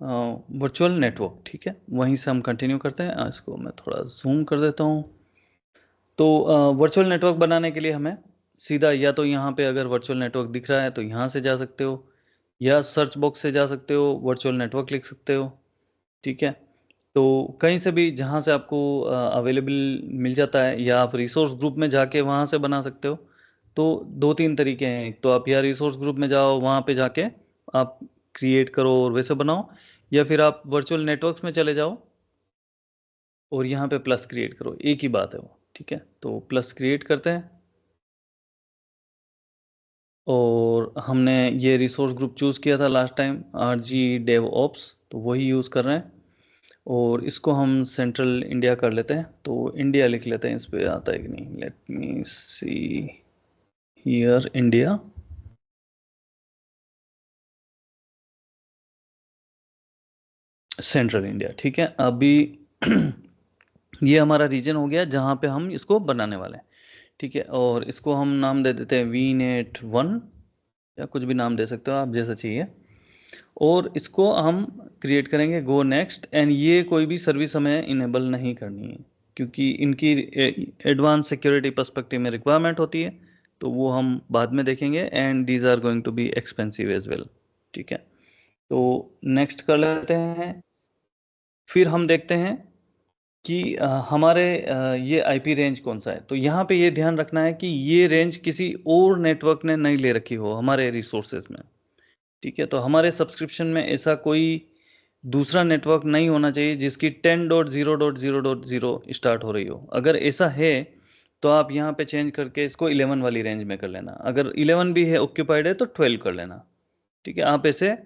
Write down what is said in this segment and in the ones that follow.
Virtual network, ठीक है, वहीं से हम कंटिन्यू करते हैं। इसको मैं थोड़ा जूम कर देता हूँ। तो वर्चुअल नेटवर्क बनाने के लिए हमें सीधा या तो यहाँ पे अगर वर्चुअल नेटवर्क दिख रहा है तो यहाँ से जा सकते हो, या सर्च बॉक्स से जा सकते हो, वर्चुअल नेटवर्क लिख सकते हो, ठीक है। तो कहीं से भी जहाँ से आपको अवेलेबल मिल जाता है, या आप रिसोर्स ग्रुप में जाके वहाँ से बना सकते हो। तो दो तीन तरीके हैं, एक तो आप या रिसोर्स ग्रुप में जाओ, वहाँ पे जाके आप क्रिएट करो और वैसे बनाओ, या फिर आप वर्चुअल नेटवर्क्स में चले जाओ और यहाँ पे प्लस क्रिएट करो, एक ही बात है वो, ठीक है। तो प्लस क्रिएट करते हैं और हमने ये रिसोर्स ग्रुप चूज़ किया था लास्ट टाइम, RG DevOps, तो वही यूज़ कर रहे हैं। और इसको हम सेंट्रल इंडिया कर लेते हैं, तो इंडिया लिख लेते हैं, इस पे आता है कि नहीं, let me see here India. Central India, ठीक है। अभी ये हमारा रीजन हो गया जहाँ पे हम इसको बनाने वाले हैं, ठीक है। और इसको हम नाम दे देते हैं VNet1, या कुछ भी नाम दे सकते हो आप, जैसा चाहिए। और इसको हम क्रिएट करेंगे गो नेक्स्ट, एंड ये कोई भी सर्विस हमें इनेबल नहीं करनी है, क्योंकि इनकी एडवांस सिक्योरिटी पर्सपेक्टिव में रिक्वायरमेंट होती है, तो वो हम बाद में देखेंगे। And these are going to be expensive as well, ठीक है। तो नेक्स्ट कर लेते हैं। फिर हम देखते हैं कि हमारे ये आईपी रेंज कौन सा है। तो यहाँ पे ये ध्यान रखना है कि ये रेंज किसी और नेटवर्क ने नहीं ले रखी हो हमारे रिसोर्सेज में, ठीक है। तो हमारे सब्सक्रिप्शन में ऐसा कोई दूसरा नेटवर्क नहीं होना चाहिए जिसकी 10.0.0.0 स्टार्ट हो रही हो। अगर ऐसा है तो आप यहाँ पे चेंज करके इसको 11 वाली रेंज में कर लेना। अगर 11 भी है ऑक्यूपाइड है तो 12 कर लेना, ठीक है। आप ऐसे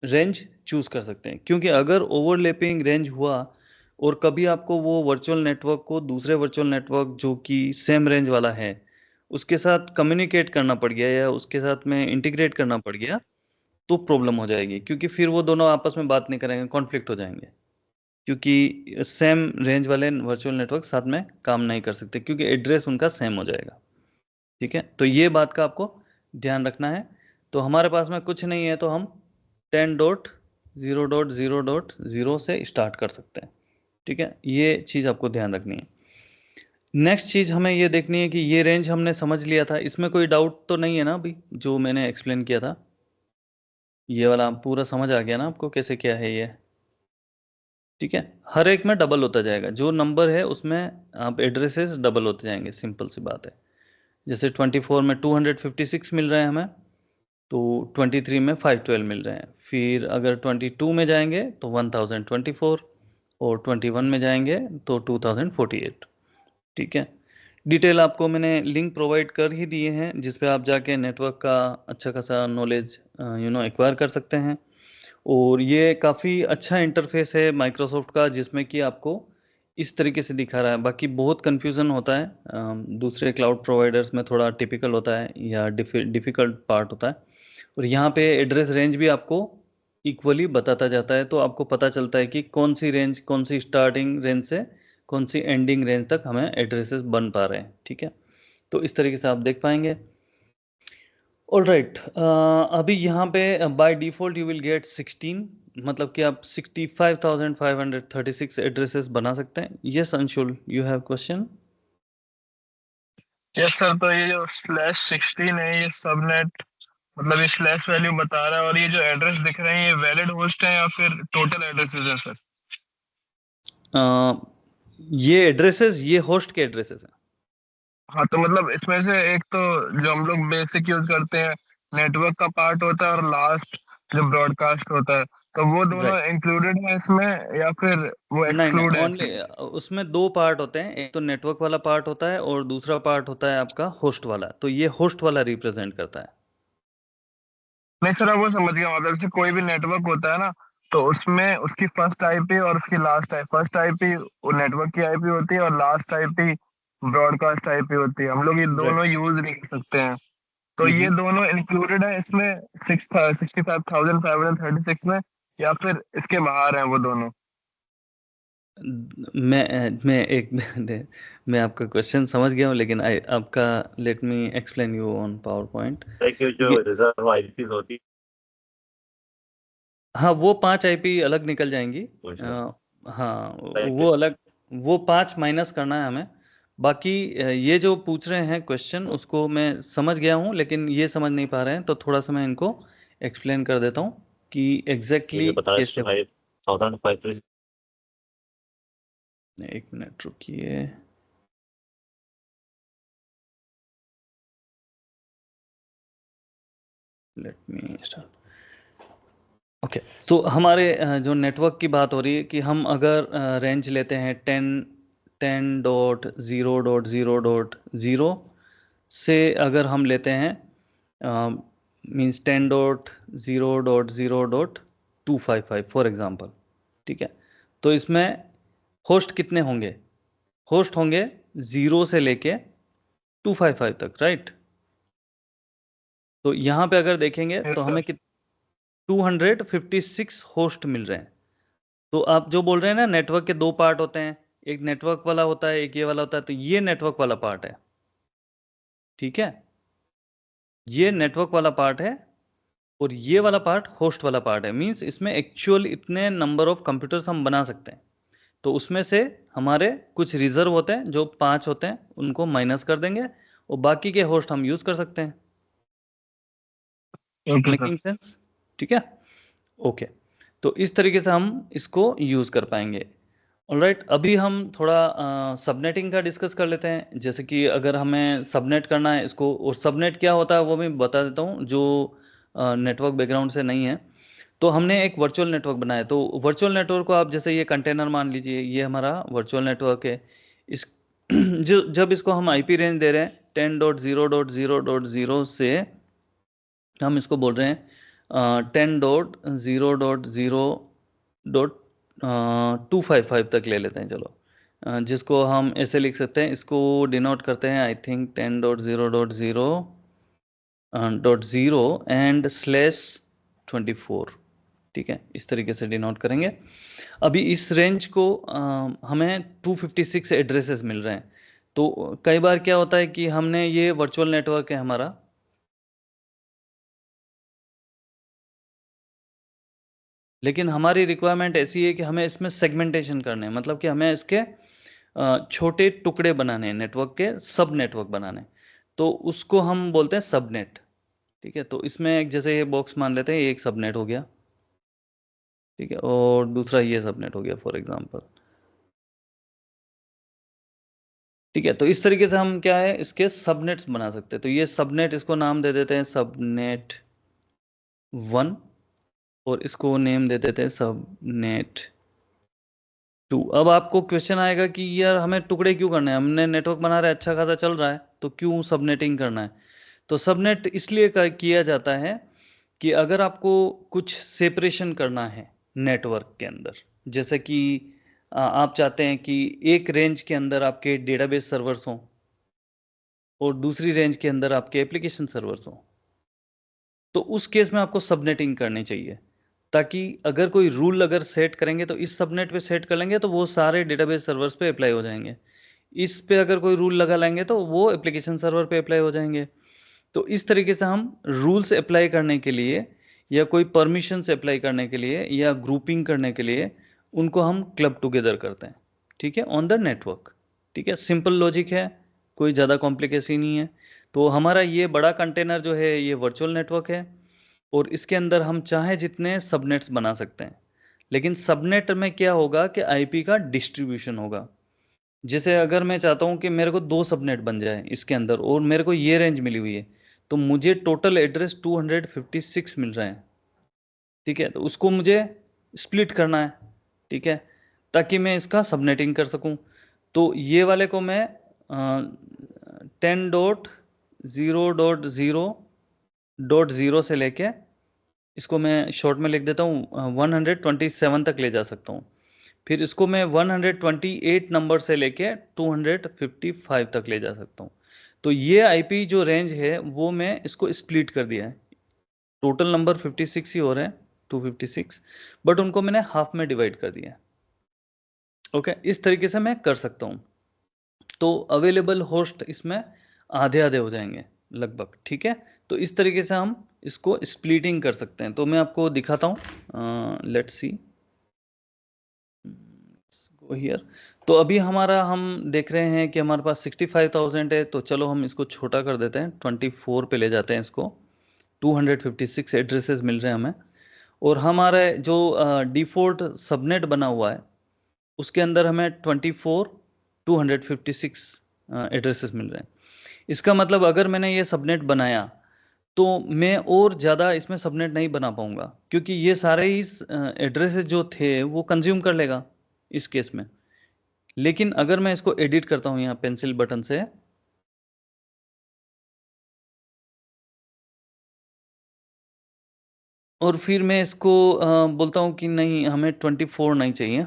रेंज चूज कर सकते हैं, क्योंकि अगर ओवरलैपिंग रेंज हुआ और कभी आपको वो वर्चुअल नेटवर्क को दूसरे वर्चुअल नेटवर्क जो कि सेम रेंज वाला है उसके साथ कम्युनिकेट करना पड़ गया, या उसके साथ में इंटीग्रेट करना पड़ गया, तो प्रॉब्लम हो जाएगी, क्योंकि फिर वो दोनों आपस में बात नहीं करेंगे, कॉन्फ्लिक्ट हो जाएंगे। क्योंकि सेम रेंज वाले वर्चुअल नेटवर्क साथ में काम नहीं कर सकते, क्योंकि एड्रेस उनका सेम हो जाएगा, ठीक है। तो ये बात का आपको ध्यान रखना है। तो हमारे पास में कुछ नहीं है तो हम 10.0.0.0 से स्टार्ट कर सकते हैं, ठीक है। ये चीज़ आपको ध्यान रखनी है। नेक्स्ट चीज़ हमें ये देखनी है कि ये रेंज हमने समझ लिया था, इसमें कोई डाउट तो नहीं है ना अभी जो मैंने एक्सप्लेन किया था? ये वाला पूरा समझ आ गया ना आपको कैसे क्या है ये? ठीक है। हर एक में डबल होता जाएगा, जो नंबर है उसमें आप एड्रेसेस डबल होते जाएंगे, सिंपल सी बात है। जैसे 24 में 256 मिल रहे हैं हमें, तो 23 में 512 मिल रहे हैं। फिर अगर 22 में जाएंगे तो 1024, और 21 में जाएंगे तो 2048, ठीक है। डिटेल आपको मैंने लिंक प्रोवाइड कर ही दिए हैं, जिस पे आप जाके नेटवर्क का अच्छा खासा नॉलेज एक्वायर कर सकते हैं। और ये काफ़ी अच्छा इंटरफेस है माइक्रोसॉफ्ट का, जिसमें कि आपको इस तरीके से दिखा रहा है। बाकी बहुत कन्फ्यूज़न होता है, दूसरे क्लाउड प्रोवाइडर्स में थोड़ा टिपिकल होता है या डिफ़िकल्ट पार्ट होता है। और यहाँ पे एड्रेस रेंज भी आपको इक्वली बताता जाता है, तो आपको पता चलता है कि कौन सी रेंज, कौन सी स्टार्टिंग रेंज से कौन सी एंडिंग रेंज तक हमें एड्रेसेस बन पा रहे हैं, ठीक है। तो इस तरीके से आप देख पाएंगे। ऑल राइट, अभी यहाँ पे by default you will get 16, मतलब कि आप 65,536 एड्रेसेस बना सकते हैं। Yes Anshul, you have question? Yes sir, तो ये जो /16 है ये सबनेट, मतलब ये स्लैश वैल्यू बता रहा है, और ये जो एड्रेस दिख रहे हैं ये वैलिड होस्ट है या फिर टोटल एड्रेसेस है सर? ये एड्रेसेस, ये होस्ट के एड्रेसेस हैं। हाँ, तो मतलब इसमें से एक तो जो हम लोग बेसिक यूज करते हैं नेटवर्क का पार्ट होता है, और लास्ट जो ब्रॉडकास्ट होता है, तो वो दोनों राइट। इंक्लूडेड है इसमें या फिर वो नहीं नहीं, एक्सक्लूड है ओनली इसमें? उसमें दो पार्ट होते हैं, एक तो नेटवर्क वाला पार्ट होता है और दूसरा पार्ट होता है आपका होस्ट वाला। तो ये होस्ट वाला रिप्रेजेंट करता है। नहीं सर, अब वो समझ गया। मतलब जैसे कोई भी नेटवर्क होता है ना, तो उसमें उसकी फर्स्ट आईपी और उसकी लास्ट आईपी, फर्स्ट आईपी वो नेटवर्क की आईपी होती है और लास्ट आईपी ब्रॉडकास्ट आईपी होती है। हम लोग ये दोनों राइट। यूज नहीं कर सकते हैं, तो ये हम्म। दोनों इंक्लूडेड है इसमें 65,536 में, या फिर इसके बाहर हैं वो दोनों? मैं एक मैं आपका क्वेश्चन समझ गया हूँ, लेकिन आपका let me explain you on power point. जो रिजर्व आईपीज होती हाँ, वो 5 आईपी अलग निकल जाएंगी। हाँ, वो अलग, वो 5 माइनस करना है हमें। बाकी ये जो पूछ रहे हैं क्वेश्चन उसको मैं समझ गया हूँ, लेकिन ये समझ नहीं पा रहे हैं, तो थोड़ा सा मैं इनको एक्सप्लेन कर देता हूँ कि एग्जैक्टली कैसे हो। एक मिनट रुकिए। Let me start. ओके, तो हमारे जो नेटवर्क की बात हो रही है कि हम अगर रेंज लेते हैं 10.0.0.0 से अगर हम लेते हैं मीन्स 10.0.0.255 फॉर एग्जांपल, ठीक है। तो इसमें होस्ट कितने होंगे? होस्ट होंगे 0 से लेके 255 तक, राइट। तो यहाँ पे अगर देखेंगे तो Yes, हमें sir. 256 होस्ट मिल रहे हैं। तो आप जो बोल रहे हैं ना, नेटवर्क के दो पार्ट होते हैं, एक नेटवर्क वाला होता है, एक ये वाला होता है, तो ये नेटवर्क वाला पार्ट है, ठीक है। ये नेटवर्क वाला पार्ट है और ये वाला पार्ट होस्ट वाला पार्ट है। मींस इसमें एक्चुअल इतने नंबर ऑफ कंप्यूटर्स हम बना सकते हैं। तो उसमें से हमारे कुछ रिजर्व होते हैं जो 5 होते हैं, उनको माइनस कर देंगे और बाकी के होस्ट हम यूज कर सकते हैं। Okay, sir. Making sense? ठीक है, ओके। तो इस तरीके से हम इसको यूज कर पाएंगे। ऑलराइट, अभी हम थोड़ा सबनेटिंग का डिस्कस कर लेते हैं। जैसे कि अगर हमें सबनेट करना है इसको, और सबनेट क्या होता है वो मैं बता देता हूँ जो नेटवर्क बैकग्राउंड से नहीं है। तो हमने एक वर्चुअल नेटवर्क बनाया, तो वर्चुअल नेटवर्क को आप जैसे ये कंटेनर मान लीजिए, ये हमारा वर्चुअल नेटवर्क है। इस जो जब इसको हम आईपी रेंज दे रहे हैं 10.0.0.0 से, हम इसको बोल रहे हैं 10.0.0.255 तक ले लेते हैं, चलो। जिसको हम ऐसे लिख सकते हैं, इसको डिनोट करते हैं आई थिंक 10.0.0.0 एंड /24, ठीक है। इस तरीके से डिनोट करेंगे। अभी इस रेंज को हमें 256 एड्रेसेस मिल रहे हैं। तो कई बार क्या होता है कि हमने ये वर्चुअल नेटवर्क है हमारा, लेकिन हमारी रिक्वायरमेंट ऐसी है कि हमें इसमें सेगमेंटेशन करने हैं, मतलब कि हमें इसके छोटे टुकड़े बनाने हैं, नेटवर्क के सब नेटवर्क बनाने हैं। तो उसको हम बोलते हैं सबनेट, ठीक है। तो इसमें एक जैसे ये बॉक्स मान लेते हैं, ये एक सबनेट हो गया, ठीक है, और दूसरा ये सबनेट हो गया फॉर एग्जांपल, ठीक है। तो इस तरीके से हम क्या है इसके सबनेट्स बना सकते हैं। तो ये सबनेट, इसको नाम दे देते हैं सबनेट 1 और इसको नेम दे देते हैं सबनेट 2। अब आपको क्वेश्चन आएगा कि यार हमें टुकड़े क्यों करने हैं, हमने नेटवर्क बना रहे हैं, अच्छा खासा चल रहा है, तो क्यों सबनेटिंग करना है? तो सबनेट इसलिए किया जाता है कि अगर आपको कुछ सेपरेशन करना है नेटवर्क के अंदर, जैसे कि आप चाहते हैं कि एक रेंज के अंदर आपके डेटाबेस सर्वर्स हों और दूसरी रेंज के अंदर आपके एप्लीकेशन सर्वर्स हों, तो उस केस में आपको सबनेटिंग करनी चाहिए, ताकि अगर कोई रूल अगर सेट करेंगे तो इस सबनेट पे सेट कर लेंगे तो वो सारे डेटाबेस सर्वर्स पे अप्लाई हो जाएंगे। इस पे अगर कोई रूल लगा लेंगे तो वो एप्लीकेशन सर्वर पे अप्लाई हो जाएंगे। तो इस तरीके से हम रूल्स अप्लाई करने के लिए या कोई परमिशंस अप्लाई करने के लिए या ग्रुपिंग करने के लिए उनको हम क्लब टुगेदर करते हैं, ठीक है, ऑन द नेटवर्क। ठीक है, सिंपल लॉजिक है, कोई ज़्यादा कॉम्प्लिकेशन नहीं है। तो हमारा ये बड़ा कंटेनर जो है ये वर्चुअल नेटवर्क है और इसके अंदर हम चाहे जितने सबनेट्स बना सकते हैं। लेकिन सबनेट में क्या होगा कि आईपी का डिस्ट्रीब्यूशन होगा। जैसे अगर मैं चाहता हूं कि मेरे को 2 सबनेट बन जाए इसके अंदर और मेरे को ये रेंज मिली हुई है, तो मुझे टोटल एड्रेस 256 मिल रहे हैं, ठीक है। तो उसको मुझे स्प्लिट करना है, ठीक है, ताकि मैं इसका सबनेटिंग कर सकूं। तो ये वाले को मैं 10.0.0.0 से लेके, इसको मैं शॉर्ट में लिख देता हूँ 127 तक ले जा सकता हूँ। फिर इसको मैं 128 नंबर से लेके 255 तक ले जा सकता हूँ। तो ये आईपी जो रेंज है वो मैं इसको स्प्लिट कर दिया है। टोटल नंबर 56 ही हो रहे हैं, 256, बट उनको मैंने हाफ में डिवाइड कर दिया है। ओके, इस तरीके से मैं कर सकता हूँ। तो अवेलेबल होस्ट इसमें आधे आधे हो जाएंगे लगभग, ठीक है। तो इस तरीके से हम इसको स्प्लिटिंग कर सकते हैं। तो मैं आपको दिखाता हूँ, लेट्स सी गो हियर। तो अभी हमारा हम देख रहे हैं कि हमारे पास 65,000 है, तो चलो हम इसको छोटा कर देते हैं, 24 पे ले जाते हैं इसको। 256 एड्रेसेस मिल रहे हैं हमें, और हमारा जो डिफ़ॉल्ट सबनेट बना हुआ है उसके अंदर हमें 256 एड्रेसेस मिल रहे हैं। इसका मतलब अगर मैंने ये सबनेट बनाया तो मैं और ज़्यादा इसमें सबनेट नहीं बना पाऊंगा, क्योंकि ये सारे ही एड्रेसेस जो थे वो कंज्यूम कर लेगा इस केस में। लेकिन अगर मैं इसको एडिट करता हूँ यहाँ पेंसिल बटन से, और फिर मैं इसको बोलता हूँ कि नहीं, हमें 24 नहीं चाहिए,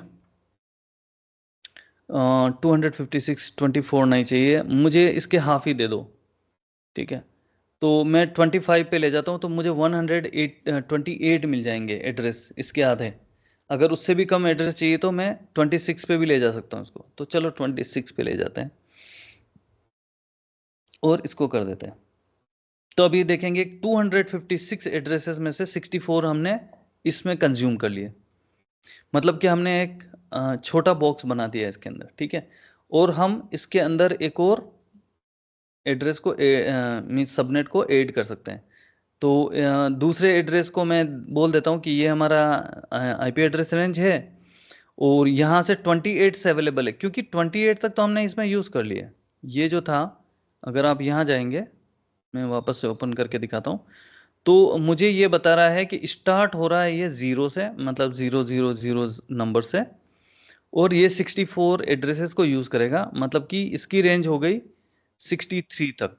256 24 नहीं चाहिए, मुझे इसके हाफ ही दे दो, ठीक है। तो मैं 25 पे ले जाता हूँ, तो मुझे 128 मिल जाएंगे एड्रेस इसके आधे। अगर उससे भी कम एड्रेस चाहिए तो मैं 26 पे भी ले जा सकता हूँ इसको। तो चलो 26 पे ले जाते हैं और इसको कर देते हैं। तो अभी देखेंगे 256 एड्रेसेस में से 64 हमने इसमें कंज्यूम कर लिए। मतलब कि हमने एक छोटा बॉक्स बना दिया इसके अंदर, ठीक है। और हम इसके अंदर एक और एड्रेस को मीन्स सबनेट को ऐड कर सकते हैं। तो दूसरे एड्रेस को मैं बोल देता हूँ कि ये हमारा आईपी एड्रेस रेंज है, और यहाँ से 28 से अवेलेबल है, क्योंकि 28 तक तो हमने इसमें यूज़ कर लिया। ये जो था, अगर आप यहाँ जाएंगे, मैं वापस से ओपन करके दिखाता हूँ, तो मुझे ये बता रहा है कि स्टार्ट हो रहा है ये 0 से, मतलब 000 नंबर से, और ये 64 एड्रेसेस को यूज़ करेगा, मतलब कि इसकी रेंज हो गई 63 तक,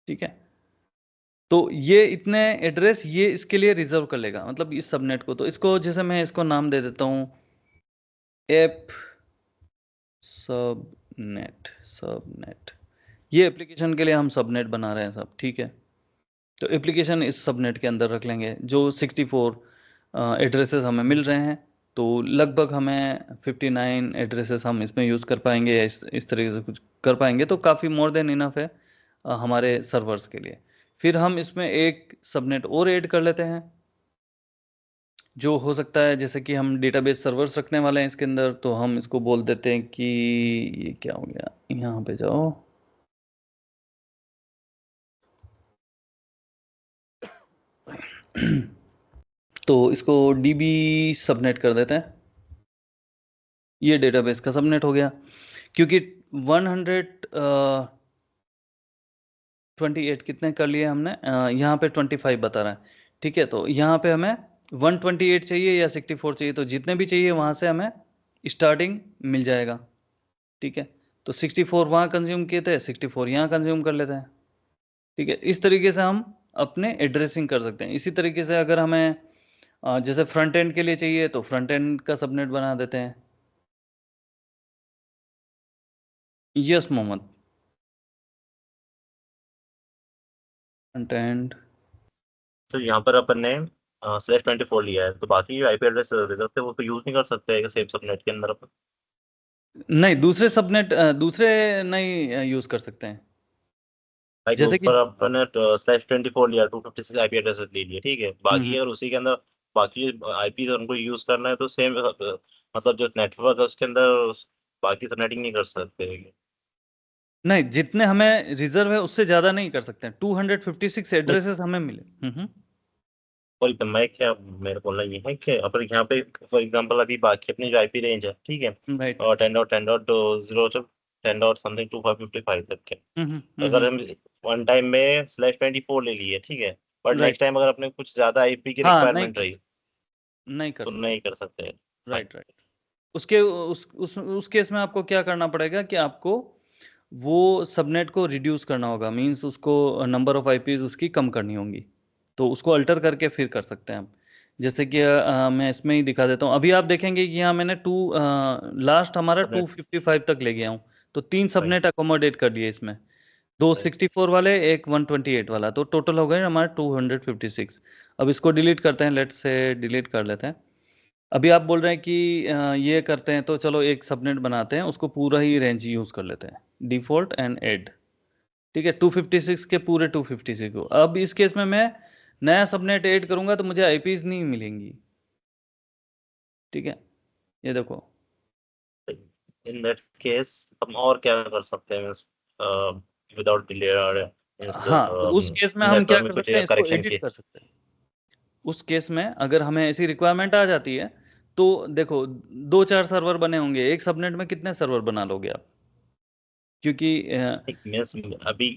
ठीक है। तो ये इतने एड्रेस ये इसके लिए रिजर्व कर लेगा, मतलब इस सबनेट को। तो इसको जैसे मैं इसको नाम दे देता हूँ ऐप सबनेट, सबनेट। ये एप्लीकेशन के लिए हम सबनेट बना रहे हैं सब, ठीक है। तो एप्लीकेशन इस सबनेट के अंदर रख लेंगे, जो 64 एड्रेसेस हमें मिल रहे हैं। तो लगभग हमें 59 एड्रेसेस हम इसमें यूज़ कर पाएंगे, या इस तरीके से कुछ कर पाएंगे, तो काफ़ी मोर देन इनफ है हमारे सर्वर्स के लिए। फिर हम इसमें एक सबनेट और ऐड कर लेते हैं, जो हो सकता है, जैसे कि हम डेटाबेस सर्वर्स रखने वाले हैं इसके अंदर, तो हम इसको बोल देते हैं कि ये क्या हो गया, यहाँ पे जाओ, तो इसको डीबी सबनेट कर देते हैं। ये डेटाबेस का सबनेट हो गया, क्योंकि 128 कितने कर लिए हमने, यहाँ पे 25 बता रहा है, ठीक है। तो यहाँ पे हमें 128 चाहिए या 64 चाहिए, तो जितने भी चाहिए वहाँ से हमें स्टार्टिंग मिल जाएगा, ठीक है। तो 64 वहाँ कंज्यूम किए थे, 64 यहाँ कंज्यूम कर लेते हैं, ठीक है। इस तरीके से हम अपने एड्रेसिंग कर सकते हैं। इसी तरीके से अगर हमें जैसे फ्रंट एंड के लिए चाहिए, तो फ्रंट एंड का सबनेट बना देते हैं। Yes Mohammed, front end. तो यहाँ पर अपन ने /24 लिया है, तो बाकी आईपी एड्रेस रिजर्व थे वो तो यूज नहीं कर सकते हैं सेम सबनेट के अंदर अपन। नहीं, दूसरे सबनेट दूसरे नहीं यूज कर सकते हैं, लाइक जैसे कि ऊपर अपन ने /24 लिया, 256 आईपी एड्रेस ले लिए, ठीक है। बाकी हम्म। अगर उसी के अंदर बाकी आईपी उनको यूज करना है तो सेम मतलब जो नेटवर्क है उसके अंदर बाकी सबनेटिंग नहीं कर सकते। नहीं, जितने हमें रिजर्व है उससे ज्यादा नहीं कर सकते हैं। 256 बस एड्रेसेस हमें मिले। और मैं क्या मेरा बोलना ये है कि अपन यहाँ पे फॉर एग्जांपल अभी बाकी अपनी जो आईपी रेंज है, ठीक है, राइट। और 10.10.0 से 10 समथिंग 2555 तक के, अगर हम वन टाइम में /24 ले लिए, ठीक है, बट राइट। नेक्स्ट टाइम अगर अपने कुछ ज्यादा आईपी की हाँ, नहीं रिक्वायरमेंट कर रही सकते, नहीं कर तो सकते। नहीं कर सकते। Right, right. उसके उस केस में आपको क्या करना पड़ेगा कि आपको वो सबनेट को रिड्यूस करना होगा, मींस उसको नंबर ऑफ आईपीज उसकी कम करनी होंगी। तो उसको अल्टर करके फिर कर सकते हैं हम। जैसे कि मैं इसमें ही दिखा देता हूँ। अभी आप देखेंगे कि यहाँ मैंने लास्ट हमारा सबनेट 255 तक ले गया हूँ। तो 3 राइट सबनेट अकोमोडेट कर लिए इसमें, 2 राइट 64 वाले, एक 128 वाला, तो टोटल हो गए हमारे 256। अब इसको डिलीट करते हैं, लेट्स से डिलीट कर लेते हैं। अभी आप बोल रहे हैं कि ये करते हैं, तो चलो एक सबनेट बनाते हैं, उसको पूरा ही रेंज यूज कर लेते हैं, डिफॉल्ट एंड ऐड, ठीक है, 256 के पूरे 256 को। अब इस केस में मैं नया सबनेट ऐड करूंगा तो मुझे आईपीज नहीं मिलेंगी, ठीक है, ये देखो। इन दैट केस हम और क्या कर सकते हैं, विदाउट डिले और हाँ, तो उस केस में हम क्या नेटवर्क में कर कुछ सकते हैं, इसको करेक्शन एडिट की। कर सकते हैं। उस केस में अगर हमें ऐसी रिक्वायरमेंट आ जाती है तो देखो 2-4 सर्वर बने होंगे, एक सबनेट में कितने सर्वर बना लोगे आप? क्योंकि मींस अभी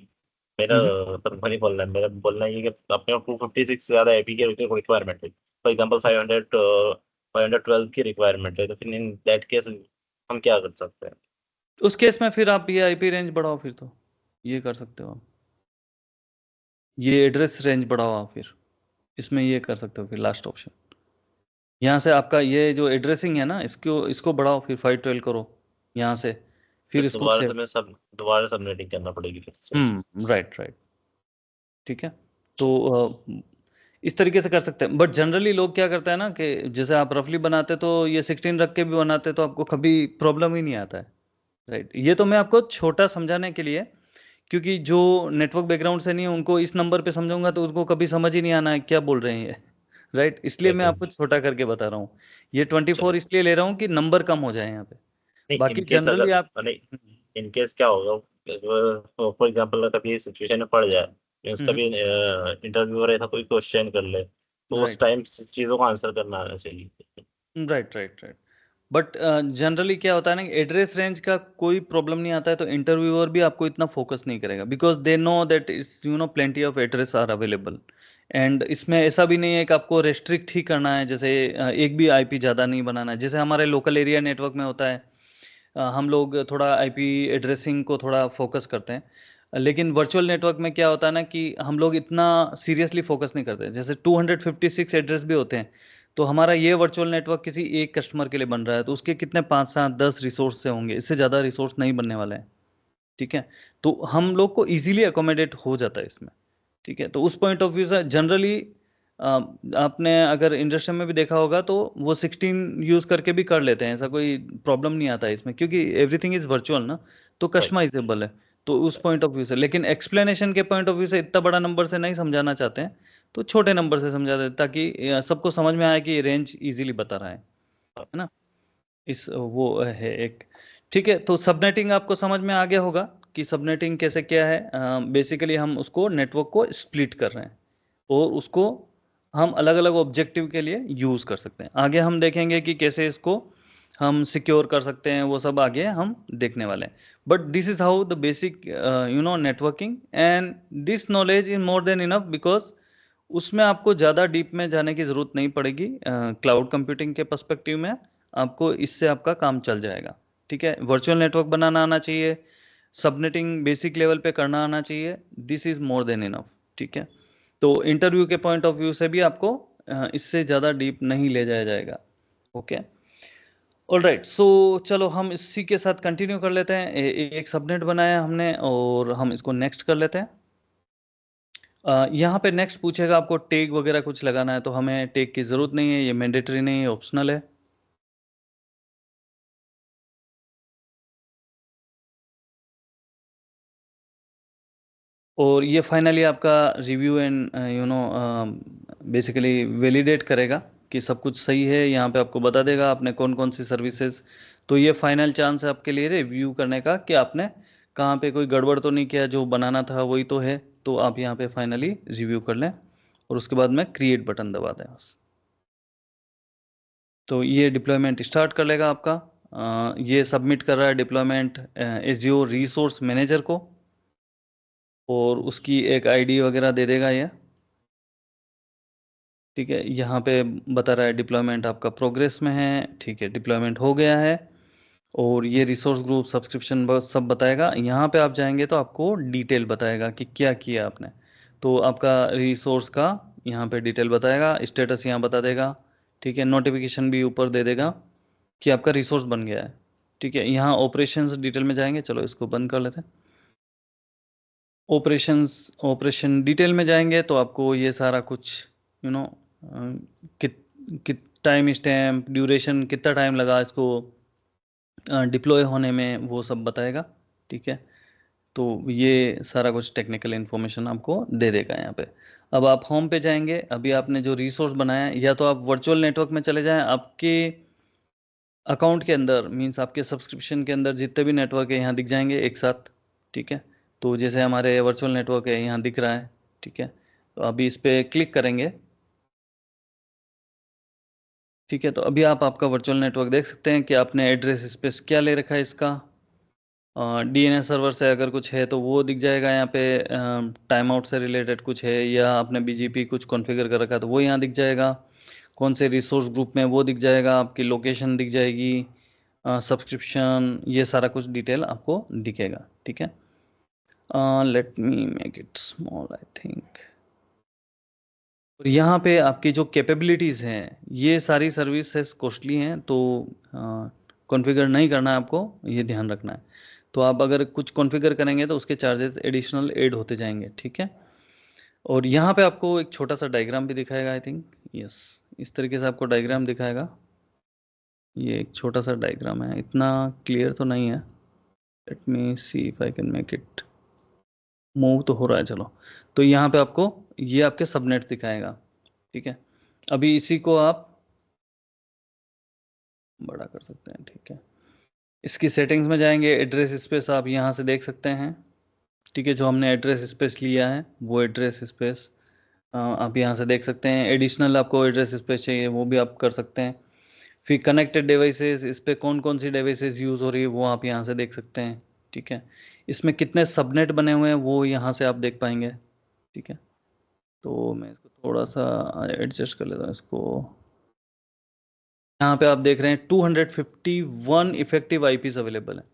मेरा हम्म, तो नहीं बोलना है, मेरा बोलना ये है कि अपने 256 से ज्यादा एपी की रिक्वायरमेंट है, फॉर एग्जांपल 512 की रिक्वायरमेंट है, तो फिर इन दैट केस हम क्या कर सकते हैं? उस केस में फिर आप ये आईपी रेंज बढ़ाओ, फिर तो ये कर सकते हो आप, ये एड्रेस रेंज बढ़ाओ आप, फिर इसमें ये कर सकते हो, फिर लास्ट ऑप्शन यहाँ से आपका ये जो एड्रेसिंग है ना, इसको इसको बढ़ाओ, फिर 512 करो यहाँ से, फिर फिर इसको सेव। दोबारा सबनेटिंग करना पड़ेगी फिर से। राइट राइट, ठीक है। तो इस तरीके से कर सकते हैं, बट जनरली लोग क्या करते हैं ना कि जैसे आप रफली बनाते तो ये 16 रख के भी बनाते तो आपको कभी प्रॉब्लम ही नहीं आता है, राइट। ये तो मैं आपको छोटा समझाने के लिए, क्योंकि जो नेटवर्क बैकग्राउंड से नहीं है उनको इस नंबर पे समझाऊंगा तो उनको कभी समझ ही नहीं आना है क्या बोल रहे हैं ये, राइट। इसलिए मैं आपको छोटा करके बता रहा हूँ, ये 24 इसलिए ले रहा हूँ कि नंबर कम हो जाए यहाँ पे। नहीं, बाकी जनरली आप नहीं, इन केस क्या होगा, फॉर एग्जांपल कभी सिचुएशन में पड़ जाए, मींस कभी इंटरव्यूअर ऐसा कोई क्वेश्चन कर ले, तो उस राइट टाइम चीजों को आंसर करना आना चाहिए। Right right right, but generally क्या होता है ना, एड्रेस रेंज का कोई प्रॉब्लम नहीं आता है तो इंटरव्यूअर भी आपको इतना फोकस नहीं करेगा, because they know that is plenty of address are available. And इसमें ऐसा भी नहीं है कि आपको रेस्ट्रिक्ट ही करना है, जैसे एक भी आईपी ज़्यादा नहीं बनाना है, जैसे हमारे लोकल एरिया नेटवर्क में होता है। हम लोग थोड़ा आईपी एड्रेसिंग को थोड़ा फोकस करते हैं, लेकिन वर्चुअल नेटवर्क में क्या होता है ना कि हम लोग इतना सीरियसली फोकस नहीं करते। जैसे 256 एड्रेस भी होते हैं, तो हमारा ये वर्चुअल नेटवर्क किसी एक कस्टमर के लिए बन रहा है तो उसके कितने 5-7-10 रिसोर्स से होंगे, इससे ज़्यादा रिसोर्स नहीं बनने वाले हैं, ठीक है। तो हम लोग को इजीली अकोमोडेट हो जाता है इसमें, ठीक है। तो उस पॉइंट ऑफ व्यू से जनरली आपने अगर इंडस्ट्री में भी देखा होगा तो वो 16 यूज करके भी कर लेते हैं, ऐसा कोई प्रॉब्लम नहीं आता है इसमें, क्योंकि एवरीथिंग इज वर्चुअल ना, तो राइट। कस्टमाइजेबल है। तो उस पॉइंट ऑफ व्यू से, लेकिन एक्सप्लेनेशन के पॉइंट ऑफ व्यू से इतना बड़ा नंबर से नहीं समझाना चाहते हैं, तो छोटे नंबर से समझा देते ताकि सबको समझ में आए कि ये रेंज इजीली बता रहा है ना। इस वो है एक, ठीक है। तो सबनेटिंग आपको समझ में आ गया होगा कि सबनेटिंग कैसे क्या है। बेसिकली हम उसको नेटवर्क को स्प्लिट कर रहे हैं और उसको हम अलग अलग ऑब्जेक्टिव के लिए यूज़ कर सकते हैं। आगे हम देखेंगे कि कैसे इसको हम सिक्योर कर सकते हैं, वो सब आगे हम देखने वाले हैं। But this is how the basic networking, and this knowledge is more than enough, because उसमें आपको ज़्यादा डीप में जाने की ज़रूरत नहीं पड़ेगी। क्लाउड कंप्यूटिंग के पर्सपेक्टिव में आपको इससे आपका काम चल जाएगा, ठीक है। वर्चुअल नेटवर्क बनाना आना चाहिए, सबनेटिंग बेसिक लेवल पे करना आना चाहिए, this is more than enough, ठीक है। तो इंटरव्यू के पॉइंट ऑफ व्यू से भी आपको इससे ज़्यादा डीप नहीं ले जाया जाएगा, ओके। ऑल राइट, सो चलो हम इसी के साथ कंटिन्यू कर लेते हैं। एक सबनेट बनाया हमने और हम इसको नेक्स्ट कर लेते हैं। यहाँ पे नेक्स्ट पूछेगा आपको टैग वगैरह कुछ लगाना है, तो हमें टैग की ज़रूरत नहीं है, ये मैंडेटरी नहीं है, ऑप्शनल है। और ये फाइनली आपका रिव्यू एंड बेसिकली वैलिडेट करेगा कि सब कुछ सही है। यहाँ पे आपको बता देगा आपने कौन कौन सी सर्विसेज, तो ये फाइनल चांस है आपके लिए रिव्यू करने का कि आपने कहाँ पे कोई गड़बड़ तो नहीं किया, जो बनाना था वही तो है। तो आप यहाँ पे फाइनली रिव्यू कर लें और उसके बाद में क्रिएट बटन दबा दें बस। तो ये डिप्लॉयमेंट स्टार्ट कर लेगा आपका। ये सबमिट कर रहा है डिप्लॉयमेंट एज़्योर रिसोर्स मैनेजर को, और उसकी एक आईडी वगैरह दे देगा ये, ठीक है। यहाँ पे बता रहा है डिप्लॉयमेंट आपका प्रोग्रेस में है, ठीक है, डिप्लॉयमेंट हो गया है। और ये रिसोर्स ग्रुप सब्सक्रिप्शन बस सब बताएगा। यहाँ पे आप जाएंगे तो आपको डिटेल बताएगा कि क्या किया आपने। तो आपका रिसोर्स का यहाँ पे डिटेल बताएगा, स्टेटस यहाँ बता देगा, ठीक है। नोटिफिकेशन भी ऊपर दे देगा कि आपका रिसोर्स बन गया है, ठीक है। यहाँ ऑपरेशंस डिटेल में जाएंगे, चलो इसको बंद कर लेते हैं। ऑपरेशन डिटेल में जाएंगे तो आपको ये सारा कुछ यू नो कित कित टाइम स्टैम्प ड्यूरेशन, कितना टाइम लगा इसको डिप्लॉय होने में, वो सब बताएगा, ठीक है। तो ये सारा कुछ टेक्निकल इन्फॉर्मेशन आपको दे देगा यहाँ पे। अब आप होम पे जाएंगे, अभी आपने जो रिसोर्स बनाया है, या तो आप वर्चुअल नेटवर्क में चले जाएं, आपके अकाउंट के अंदर मींस आपके सब्सक्रिप्शन के अंदर जितने भी नेटवर्क है यहाँ दिख जाएंगे एक साथ, ठीक है। तो जैसे हमारे वर्चुअल नेटवर्क है यहाँ दिख रहा है, ठीक है। तो अभी इस पर क्लिक करेंगे, ठीक है। तो अभी आप आपका वर्चुअल नेटवर्क देख सकते हैं कि आपने एड्रेस स्पेस क्या ले रखा है इसका। डीएनएस सर्वर से अगर कुछ है तो वो दिख जाएगा यहाँ पे, टाइम आउट से रिलेटेड कुछ है या आपने बीजीपी कुछ कॉन्फ़िगर कर रखा है तो वो यहाँ दिख जाएगा। कौन से रिसोर्स ग्रुप में वो दिख जाएगा, आपकी लोकेशन दिख जाएगी, सब्सक्रिप्शन, ये सारा कुछ डिटेल आपको दिखेगा, ठीक है। Let me make it small I think. और यहाँ पे आपकी जो कैपेबिलिटीज़ हैं, ये सारी सर्विसेज कॉस्टली हैं, तो कॉन्फ़िगर नहीं करना है आपको, ये ध्यान रखना है। तो आप अगर कुछ कॉन्फ़िगर करेंगे तो उसके चार्जेस एडिशनल ऐड होते जाएंगे, ठीक है। और यहाँ पे आपको एक छोटा सा डायग्राम भी दिखाएगा आई थिंक, यस, इस तरीके से आपको डायग्राम दिखाएगा। ये एक छोटा सा डायग्राम है, इतना क्लियर तो नहीं है। Let me see if I can make it move, तो हो रहा है, चलो। तो यहाँ पे आपको ये आपके सबनेट दिखाएगा, ठीक है। अभी इसी को आप बड़ा कर सकते हैं, ठीक है। इसकी सेटिंग्स में जाएंगे, एड्रेस स्पेस आप यहाँ से देख सकते हैं, ठीक है। जो हमने एड्रेस स्पेस लिया है वो एड्रेस स्पेस आप यहाँ से देख सकते हैं। एडिशनल आपको एड्रेस स्पेस चाहिए वो भी आप कर सकते हैं। फिर कनेक्टेड डिवाइसेस, इस पर कौन कौन सी डिवाइसेस यूज़ हो रही है वो आप यहाँ से देख सकते हैं, ठीक है। इसमें कितने सबनेट बने हुए हैं वो यहाँ से आप देख पाएंगे, ठीक है। तो मैं इसको थोड़ा सा एडजस्ट कर लेता हूँ इसको। यहाँ पे आप देख रहे हैं 251 इफेक्टिव आईपीज अवेलेबल है,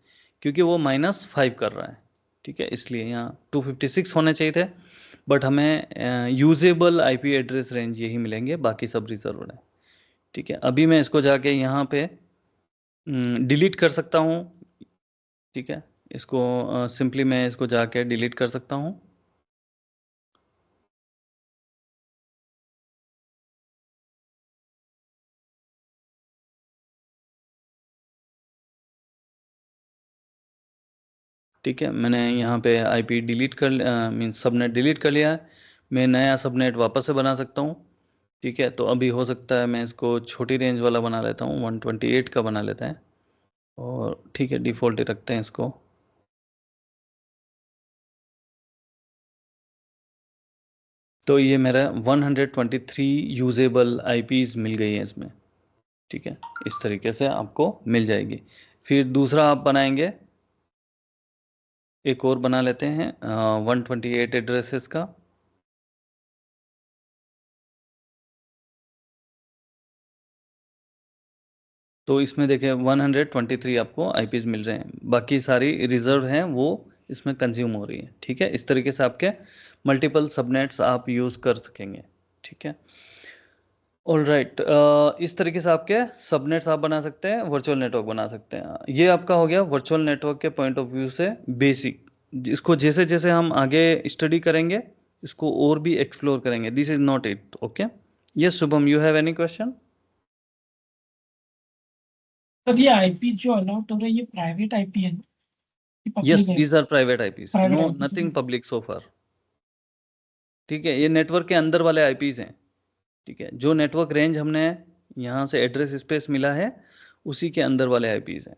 क्योंकि वो -5 कर रहा है, ठीक है। इसलिए यहाँ 256 होने चाहिए थे, बट हमें यूजेबल आईपी एड्रेस रेंज यही मिलेंगे, बाकी सब रिजर्व है, ठीक है। अभी मैं इसको जाके यहाँ पे डिलीट कर सकता हूँ, ठीक है। इसको सिंपली मैं इसको जाके डिलीट कर सकता हूँ। ठीक है, मैंने यहाँ पे आईपी डिलीट कर मीन्स सबनेट डिलीट कर लिया है। मैं नया सबनेट वापस से बना सकता हूँ, ठीक है। तो अभी हो सकता है मैं इसको छोटी रेंज वाला बना लेता हूँ, 128 का बना लेते हैं, और ठीक है डिफ़ॉल्ट ही रखते हैं इसको। तो ये मेरा 123 यूजेबल आईपीज मिल गई है इसमें, ठीक है। इस तरीके से आपको मिल जाएगी। फिर दूसरा आप बनाएंगे, एक और बना लेते हैं 128 एड्रेसेस का। तो इसमें देखिए 123 आपको आईपीज मिल रहे हैं, बाकी सारी रिजर्व हैं वो इसमें कंज्यूम हो रही है, ठीक है। इस तरीके से आपके मल्टीपल सबनेट्स आप यूज़ कर सकेंगे, ठीक है। ऑल राइट, इस तरीके से आपके सबनेट्स आप बना सकते हैं, वर्चुअल नेटवर्क बना सकते हैं। ये आपका हो गया वर्चुअल नेटवर्क के पॉइंट ऑफ व्यू से बेसिक। इसको जैसे जैसे हम आगे स्टडी करेंगे इसको और भी एक्सप्लोर करेंगे। This is not it, okay. Yes Shubham, you have any question? Sir ये आईपी जो अलॉट हो रहा है ये प्राइवेट आईपी है ना, कि यस, पब्लिक है? These are private IPs, private no IP nothing public so far, ठीक है। ये नेटवर्क के अंदर वाले आईपीज हैं, ठीक है। जो नेटवर्क रेंज हमने यहाँ से एड्रेस स्पेस मिला है उसी के अंदर वाले आईपीज हैं,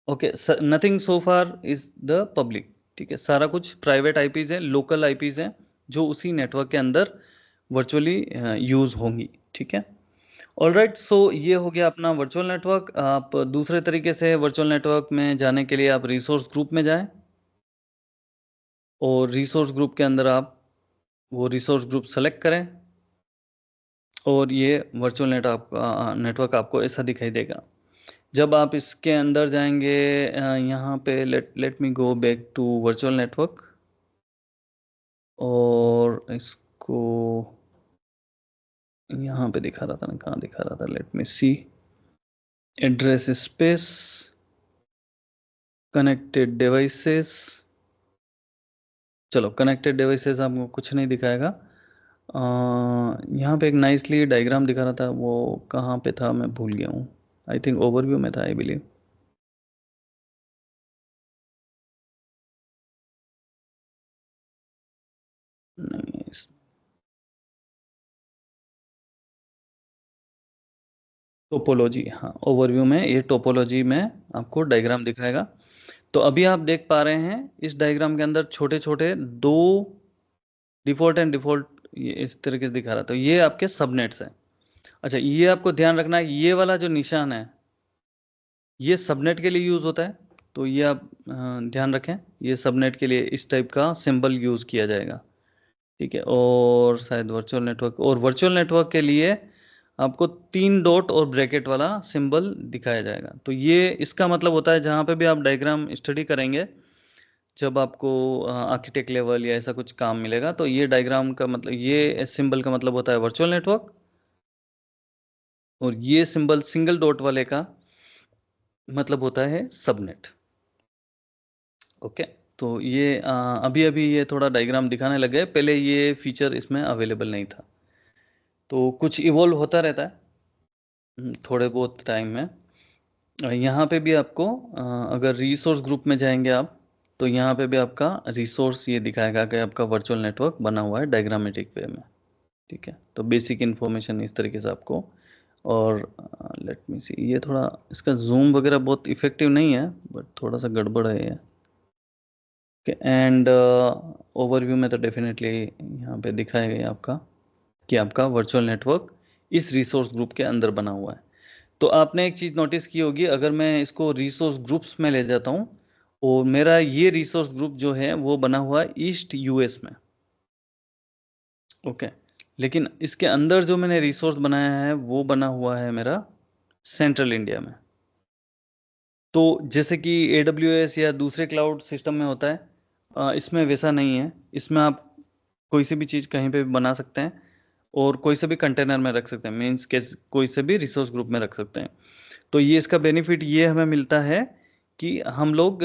okay. Nothing so far is the public, ठीक है। सारा कुछ प्राइवेट आईपीज हैं, लोकल आईपीज हैं जो उसी नेटवर्क के अंदर वर्चुअली यूज होंगी, ठीक है। ऑल राइट, सो ये हो गया अपना वर्चुअल नेटवर्क। आप दूसरे तरीके से वर्चुअल नेटवर्क में जाने के लिए आप रिसोर्स ग्रुप में जाएं, और रिसोर्स ग्रुप के अंदर आप वो रिसोर्स ग्रुप सेलेक्ट करें, और ये वर्चुअल नेटवर्क आपको ऐसा दिखाई देगा। जब आप इसके अंदर जाएंगे यहाँ पे let me go back to virtual network, और इसको यहाँ पे दिखा रहा था, मैं कहाँ दिखा रहा था, लेट मी सी, एड्रेस स्पेस, कनेक्टेड डिवाइसेस। चलो कनेक्टेड डिवाइसेस आपको कुछ नहीं दिखाएगा। यहाँ पे एक नाइसली डायग्राम दिखा रहा था, वो कहाँ पे था मैं भूल गया हूँ, आई थिंक ओवरव्यू में था आई बिलीव। टोपोलॉजी, हाँ ओवरव्यू में ये टोपोलॉजी में आपको डायग्राम दिखाएगा। तो अभी आप देख पा रहे हैं इस डायग्राम के अंदर छोटे छोटे दो डिफॉल्ट एंड डिफॉल्ट इस तरीके से दिखा रहा। तो ये आपके सबनेट्स हैं। अच्छा, ये आपको ध्यान रखना है, ये वाला जो निशान है ये सबनेट के लिए यूज होता है। तो ये आप ध्यान रखें, ये सबनेट के लिए इस टाइप का सिंबल यूज किया जाएगा, ठीक है। और शायद वर्चुअल नेटवर्क के लिए आपको 3 डॉट और ब्रैकेट वाला सिंबल दिखाया जाएगा। तो ये इसका मतलब होता है, जहाँ पे भी आप डायग्राम स्टडी करेंगे, जब आपको आर्किटेक्ट लेवल या ऐसा कुछ काम मिलेगा, तो ये डायग्राम का मतलब, ये सिंबल का मतलब होता है वर्चुअल नेटवर्क, और ये सिंबल सिंगल डॉट वाले का मतलब होता है सबनेट। ओके, तो ये अभी अभी ये थोड़ा डायग्राम दिखाने लगे, पहले ये फीचर इसमें अवेलेबल नहीं था। तो कुछ इवॉल्व होता रहता है थोड़े बहुत टाइम में। यहाँ पे भी आपको अगर रिसोर्स ग्रुप में जाएंगे आप, तो यहाँ पे भी आपका रिसोर्स ये दिखाएगा कि आपका वर्चुअल नेटवर्क बना हुआ है डायग्रामेटिक वे में, ठीक है। तो बेसिक इन्फॉर्मेशन इस तरीके से आपको। और लेट मी सी, ये थोड़ा इसका जूम वगैरह बहुत इफेक्टिव नहीं है, बट थोड़ा सा गड़बड़ है ये। एंड ओवरव्यू में तो डेफिनेटली यहाँ पे दिखाया गया आपका कि आपका वर्चुअल नेटवर्क इस रिसोर्स ग्रुप के अंदर बना हुआ है। तो आपने एक चीज़ नोटिस की होगी, अगर मैं इसको रिसोर्स ग्रुप्स में ले जाता हूँ, और मेरा ये रिसोर्स ग्रुप जो है वो बना हुआ है ईस्ट यूएस में, ओके। लेकिन इसके अंदर जो मैंने रिसोर्स बनाया है वो बना हुआ है मेरा सेंट्रल इंडिया में। तो जैसे कि AWS या दूसरे क्लाउड सिस्टम में होता है, इसमें वैसा नहीं है। इसमें आप कोई सी भी चीज़ कहीं पे भी बना सकते हैं, और कोई से भी कंटेनर में रख सकते हैं, मीन्स के कोई से भी रिसोर्स ग्रुप में रख सकते हैं। तो ये इसका बेनिफिट ये हमें मिलता है कि हम लोग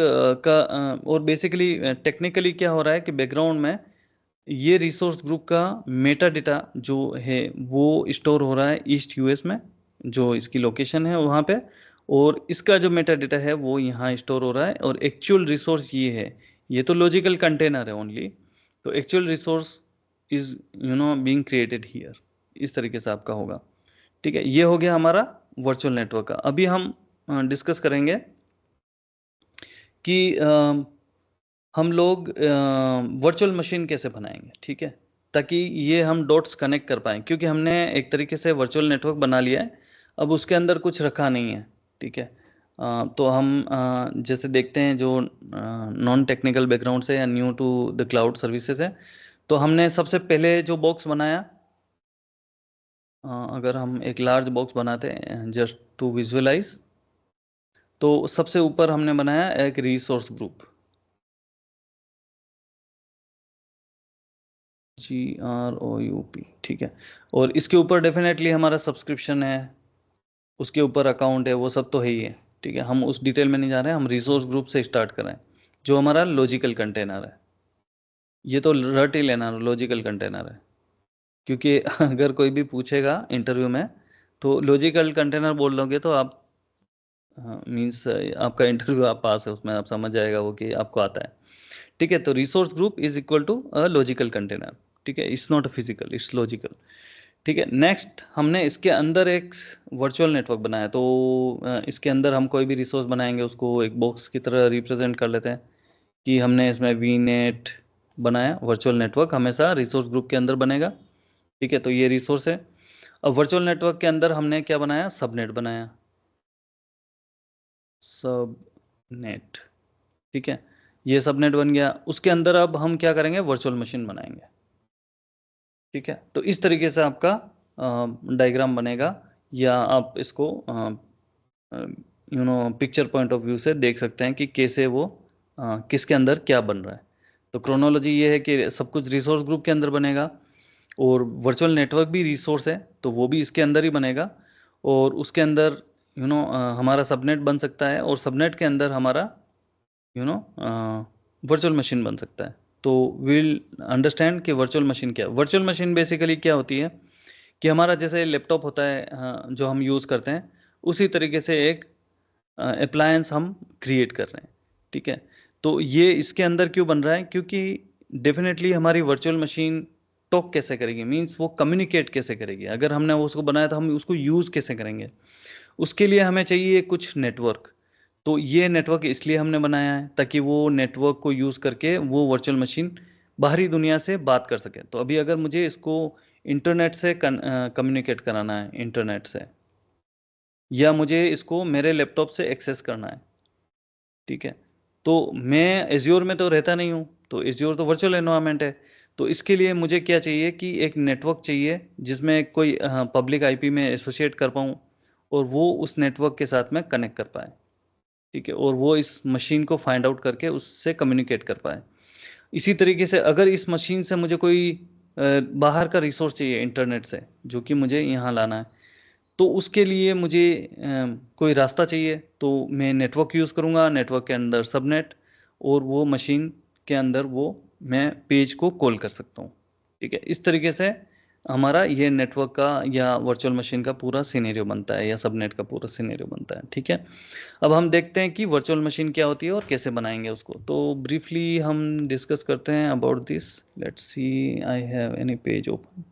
और बेसिकली टेक्निकली क्या हो रहा है कि बैकग्राउंड में ये रिसोर्स ग्रुप का मेटा डेटा जो है वो स्टोर हो रहा है ईस्ट यूएस में, जो इसकी लोकेशन है वहाँ पे, और इसका जो मेटा डेटा है वो यहाँ स्टोर हो रहा है। और एक्चुअल रिसोर्स ये है, ये तो लॉजिकल कंटेनर है ओनली, तो actual resource is being created here. इस तरीके से आपका होगा, ठीक है। ये हो गया हमारा वर्चुअल नेटवर्क का। अभी हम डिस्कस करेंगे कि हम लोग वर्चुअल मशीन कैसे बनाएंगे, ठीक है, ताकि ये हम डॉट्स कनेक्ट कर पाएँ, क्योंकि हमने एक तरीके से वर्चुअल नेटवर्क बना लिया है, अब उसके अंदर कुछ रखा नहीं है, ठीक है। तो हम जैसे देखते हैं जो नॉन टेक्निकल बैकग्राउंड से या new to the cloud services है, तो हमने सबसे पहले जो बॉक्स बनाया, अगर हम एक लार्ज बॉक्स बनाते हैं जस्ट टू विजुअलाइज, तो सबसे ऊपर हमने बनाया एक रिसोर्स ग्रुप, GROUP, ठीक है। और इसके ऊपर डेफिनेटली हमारा सब्सक्रिप्शन है, उसके ऊपर अकाउंट है, वो सब तो है ही है, ठीक है। हम उस डिटेल में नहीं जा रहे हैं, हम रिसोर्स ग्रुप से स्टार्ट कर रहे हैं, जो हमारा लॉजिकल कंटेनर है। ये तो रट ही लेना, लॉजिकल कंटेनर है, क्योंकि अगर कोई भी पूछेगा इंटरव्यू में तो लॉजिकल कंटेनर बोल लोगे तो आप मीन्स आपका इंटरव्यू आप पास है, उसमें आप समझ जाएगा वो कि आपको आता है, ठीक है। तो resource group is equal to a logical container, ठीक है। It's not physical, it's logical, ठीक है। नेक्स्ट हमने इसके अंदर एक वर्चुअल नेटवर्क बनाया। तो इसके अंदर हम कोई भी रिसोर्स बनाएंगे उसको एक बॉक्स की तरह रिप्रेजेंट कर लेते हैं कि हमने इसमें VNet बनाया। वर्चुअल नेटवर्क हमेशा रिसोर्स ग्रुप के अंदर बनेगा, ठीक है। तो ये रिसोर्स है। अब वर्चुअल नेटवर्क के अंदर हमने क्या बनाया, सबनेट बनाया, सबनेट, ठीक है। ये सबनेट बन गया। उसके अंदर अब हम क्या करेंगे, वर्चुअल मशीन बनाएंगे, ठीक है। तो इस तरीके से आपका डायग्राम बनेगा, या आप इसको पिक्चर पॉइंट ऑफ व्यू से देख सकते हैं कि कैसे वो किसके अंदर क्या बन रहा है। तो क्रोनोलॉजी ये है कि सब कुछ रिसोर्स ग्रुप के अंदर बनेगा, और वर्चुअल नेटवर्क भी रिसोर्स है तो वो भी इसके अंदर ही बनेगा, और उसके अंदर हमारा सबनेट बन सकता है, और सबनेट के अंदर हमारा वर्चुअल मशीन बन सकता है। तो विल अंडरस्टैंड कि वर्चुअल मशीन क्या है। वर्चुअल मशीन बेसिकली क्या होती है कि हमारा जैसे लैपटॉप होता है जो हम यूज़ करते हैं, उसी तरीके से एक अप्लायंस हम क्रिएट कर रहे हैं, ठीक है। तो ये इसके अंदर क्यों बन रहा है, क्योंकि डेफिनेटली हमारी वर्चुअल मशीन टॉक कैसे करेगी, मीन्स वो कम्युनिकेट कैसे करेगी। अगर हमने उसको बनाया तो हम उसको यूज़ कैसे करेंगे, उसके लिए हमें चाहिए कुछ नेटवर्क। तो ये नेटवर्क इसलिए हमने बनाया है ताकि वो नेटवर्क को यूज़ करके वो वर्चुअल मशीन बाहरी दुनिया से बात कर सके। तो अभी अगर मुझे इसको इंटरनेट से कम्युनिकेट कराना है इंटरनेट से, या मुझे इसको मेरे लैपटॉप से एक्सेस करना है, ठीक है, तो मैं एज्योर में तो रहता नहीं हूँ, तो एज्योर तो वर्चुअल एनवायरनमेंट है। तो इसके लिए मुझे क्या चाहिए कि एक नेटवर्क चाहिए जिसमें कोई पब्लिक आईपी में एसोसिएट कर पाऊँ और वो उस नेटवर्क के साथ में कनेक्ट कर पाए, ठीक है, और वो इस मशीन को फाइंड आउट करके उससे कम्युनिकेट कर पाए। इसी तरीके से अगर इस मशीन से मुझे कोई बाहर का रिसोर्स चाहिए इंटरनेट से, जो कि मुझे यहाँ लाना है, तो उसके लिए मुझे कोई रास्ता चाहिए, तो मैं नेटवर्क यूज़ करूँगा, नेटवर्क के अंदर सबनेट, और वो मशीन के अंदर वो मैं पेज को कॉल कर सकता हूँ, ठीक है। इस तरीके से हमारा ये नेटवर्क का या वर्चुअल मशीन का पूरा सिनेरियो बनता है, या सबनेट का पूरा सिनेरियो बनता है, ठीक है। अब हम देखते हैं कि वर्चुअल मशीन क्या होती है और कैसे बनाएंगे उसको। तो ब्रीफली हम डिस्कस करते हैं about this. Let's see, I have any page open.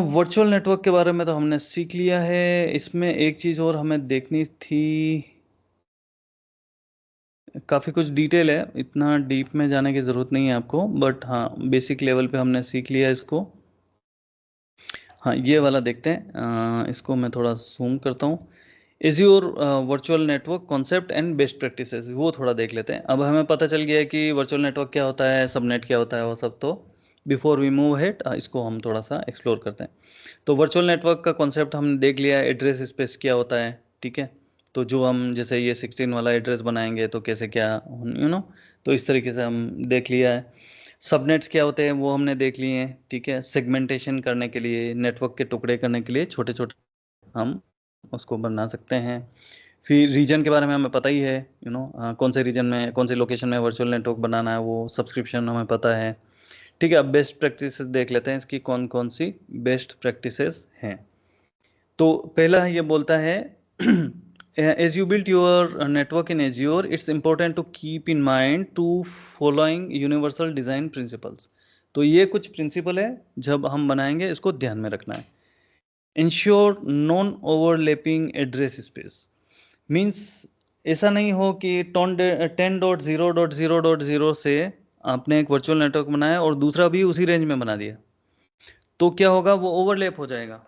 Virtual network के बारे में तो हमने सीख लिया है। इसमें एक चीज़ और हमें देखनी थी, काफ़ी कुछ डिटेल है, इतना डीप में जाने की ज़रूरत नहीं है आपको, बट हाँ बेसिक लेवल पे हमने सीख लिया इसको। हाँ ये वाला देखते हैं, इसको मैं थोड़ा जूम करता हूँ। Azure virtual network concept and best practices, वो थोड़ा देख लेते हैं। अब हमें पता चल गया है कि वर्चुअल नेटवर्क क्या होता है, सबनेट क्या होता है, वो सब। तो बिफोर वी मूव हेड इसको हम थोड़ा सा एक्सप्लोर करते हैं। तो वर्चुअल नेटवर्क का कॉन्सेप्ट हमने देख लिया, एड्रेस स्पेस क्या होता है, ठीक है। तो जो हम जैसे ये 16 वाला एड्रेस बनाएंगे तो कैसे क्या, तो इस तरीके से हम देख लिया है। सबनेट्स क्या होते हैं वो हमने देख लिए हैं, ठीक है। सेगमेंटेशन करने के लिए, नेटवर्क के टुकड़े करने के लिए छोटे छोटे हम उसको बना सकते हैं। फिर रीजन के बारे में हमें पता ही है, कौन से रीजन में, कौन से लोकेशन में वर्चुअल नेटवर्क बनाना है, वो सब्सक्रिप्शन हमें पता है, ठीक है। अब बेस्ट प्रैक्टिसेस देख लेते हैं, इसकी कौन कौन सी बेस्ट प्रैक्टिसेस हैं। तो पहला ये बोलता है as you build your network in Azure, it's important to keep in mind to following universal design principles। तो ये कुछ प्रिंसिपल है, जब हम बनाएंगे इसको ध्यान में रखना है। Ensure non overlapping address space, means ऐसा नहीं हो कि 10.0.0.0 से आपने एक वर्चुअल नेटवर्क बनाया और दूसरा भी उसी रेंज में बना दिया, तो क्या होगा, वो ओवरलैप हो जाएगा,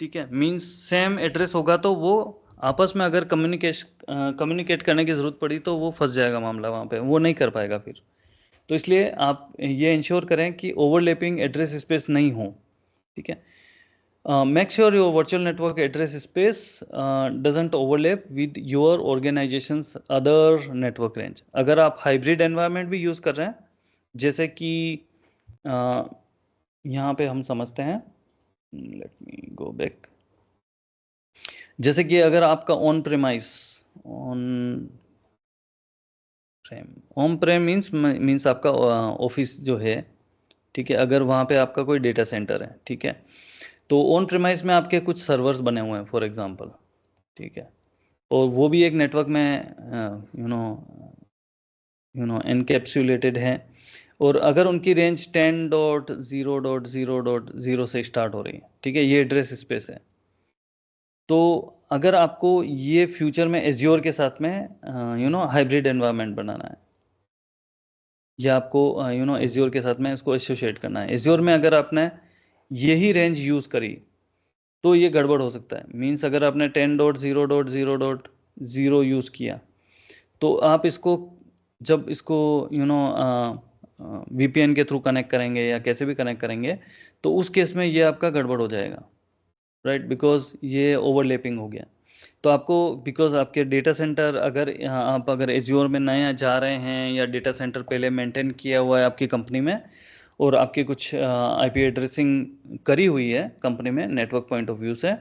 ठीक है। मीन्स सेम एड्रेस होगा तो वो आपस में अगर कम्युनिकेट करने की ज़रूरत पड़ी तो वो फंस जाएगा मामला, वहाँ पे वो नहीं कर पाएगा फिर। तो इसलिए आप ये इंश्योर करें कि ओवरलैपिंग एड्रेस स्पेस नहीं हो, ठीक है। Make sure your virtual network address space doesn't overlap with your organisations other network range. अगर आप हाइब्रिड एनवायरनमेंट भी यूज़ कर रहे हैं, जैसे कि यहाँ पे हम समझते हैं, लेट मी गो बैक। जैसे कि अगर आपका ऑन प्रेम मीन्स आपका ऑफिस जो है, ठीक है, अगर वहाँ पे आपका कोई डेटा सेंटर है, ठीक है, तो ऑन प्रेमाइस में आपके कुछ सर्वर्स बने हुए हैं फॉर एग्जांपल, ठीक है, और वो भी एक नेटवर्क में एनकैप्सुलेटेड है, और अगर उनकी रेंज 10.0.0.0 से स्टार्ट हो रही है, ठीक है, ये एड्रेस स्पेस है। तो अगर आपको ये फ्यूचर में एज्योर के साथ में हाइब्रिड एनवायरनमेंट बनाना है, या आपको एज्योर के साथ में इसको एसोसिएट करना है, एज्योर में अगर आपने यही रेंज यूज़ करी तो ये गड़बड़ हो सकता है। मीन्स अगर आपने 10.0.0.0 यूज़ किया, तो आप इसको जब इसको VPN के थ्रू कनेक्ट करेंगे या कैसे भी कनेक्ट करेंगे, तो उस केस में ये आपका गड़बड़ हो जाएगा, राइट, बिकॉज ये ओवरलैपिंग हो गया। तो आपको, बिकॉज आपके डेटा सेंटर आप अगर एज्योर में नया जा रहे हैं, या डेटा सेंटर पहले मेंटेन किया हुआ है आपकी कंपनी में, और आपकी कुछ IP एड्रेसिंग करी हुई है कंपनी में नेटवर्क पॉइंट ऑफ व्यू से,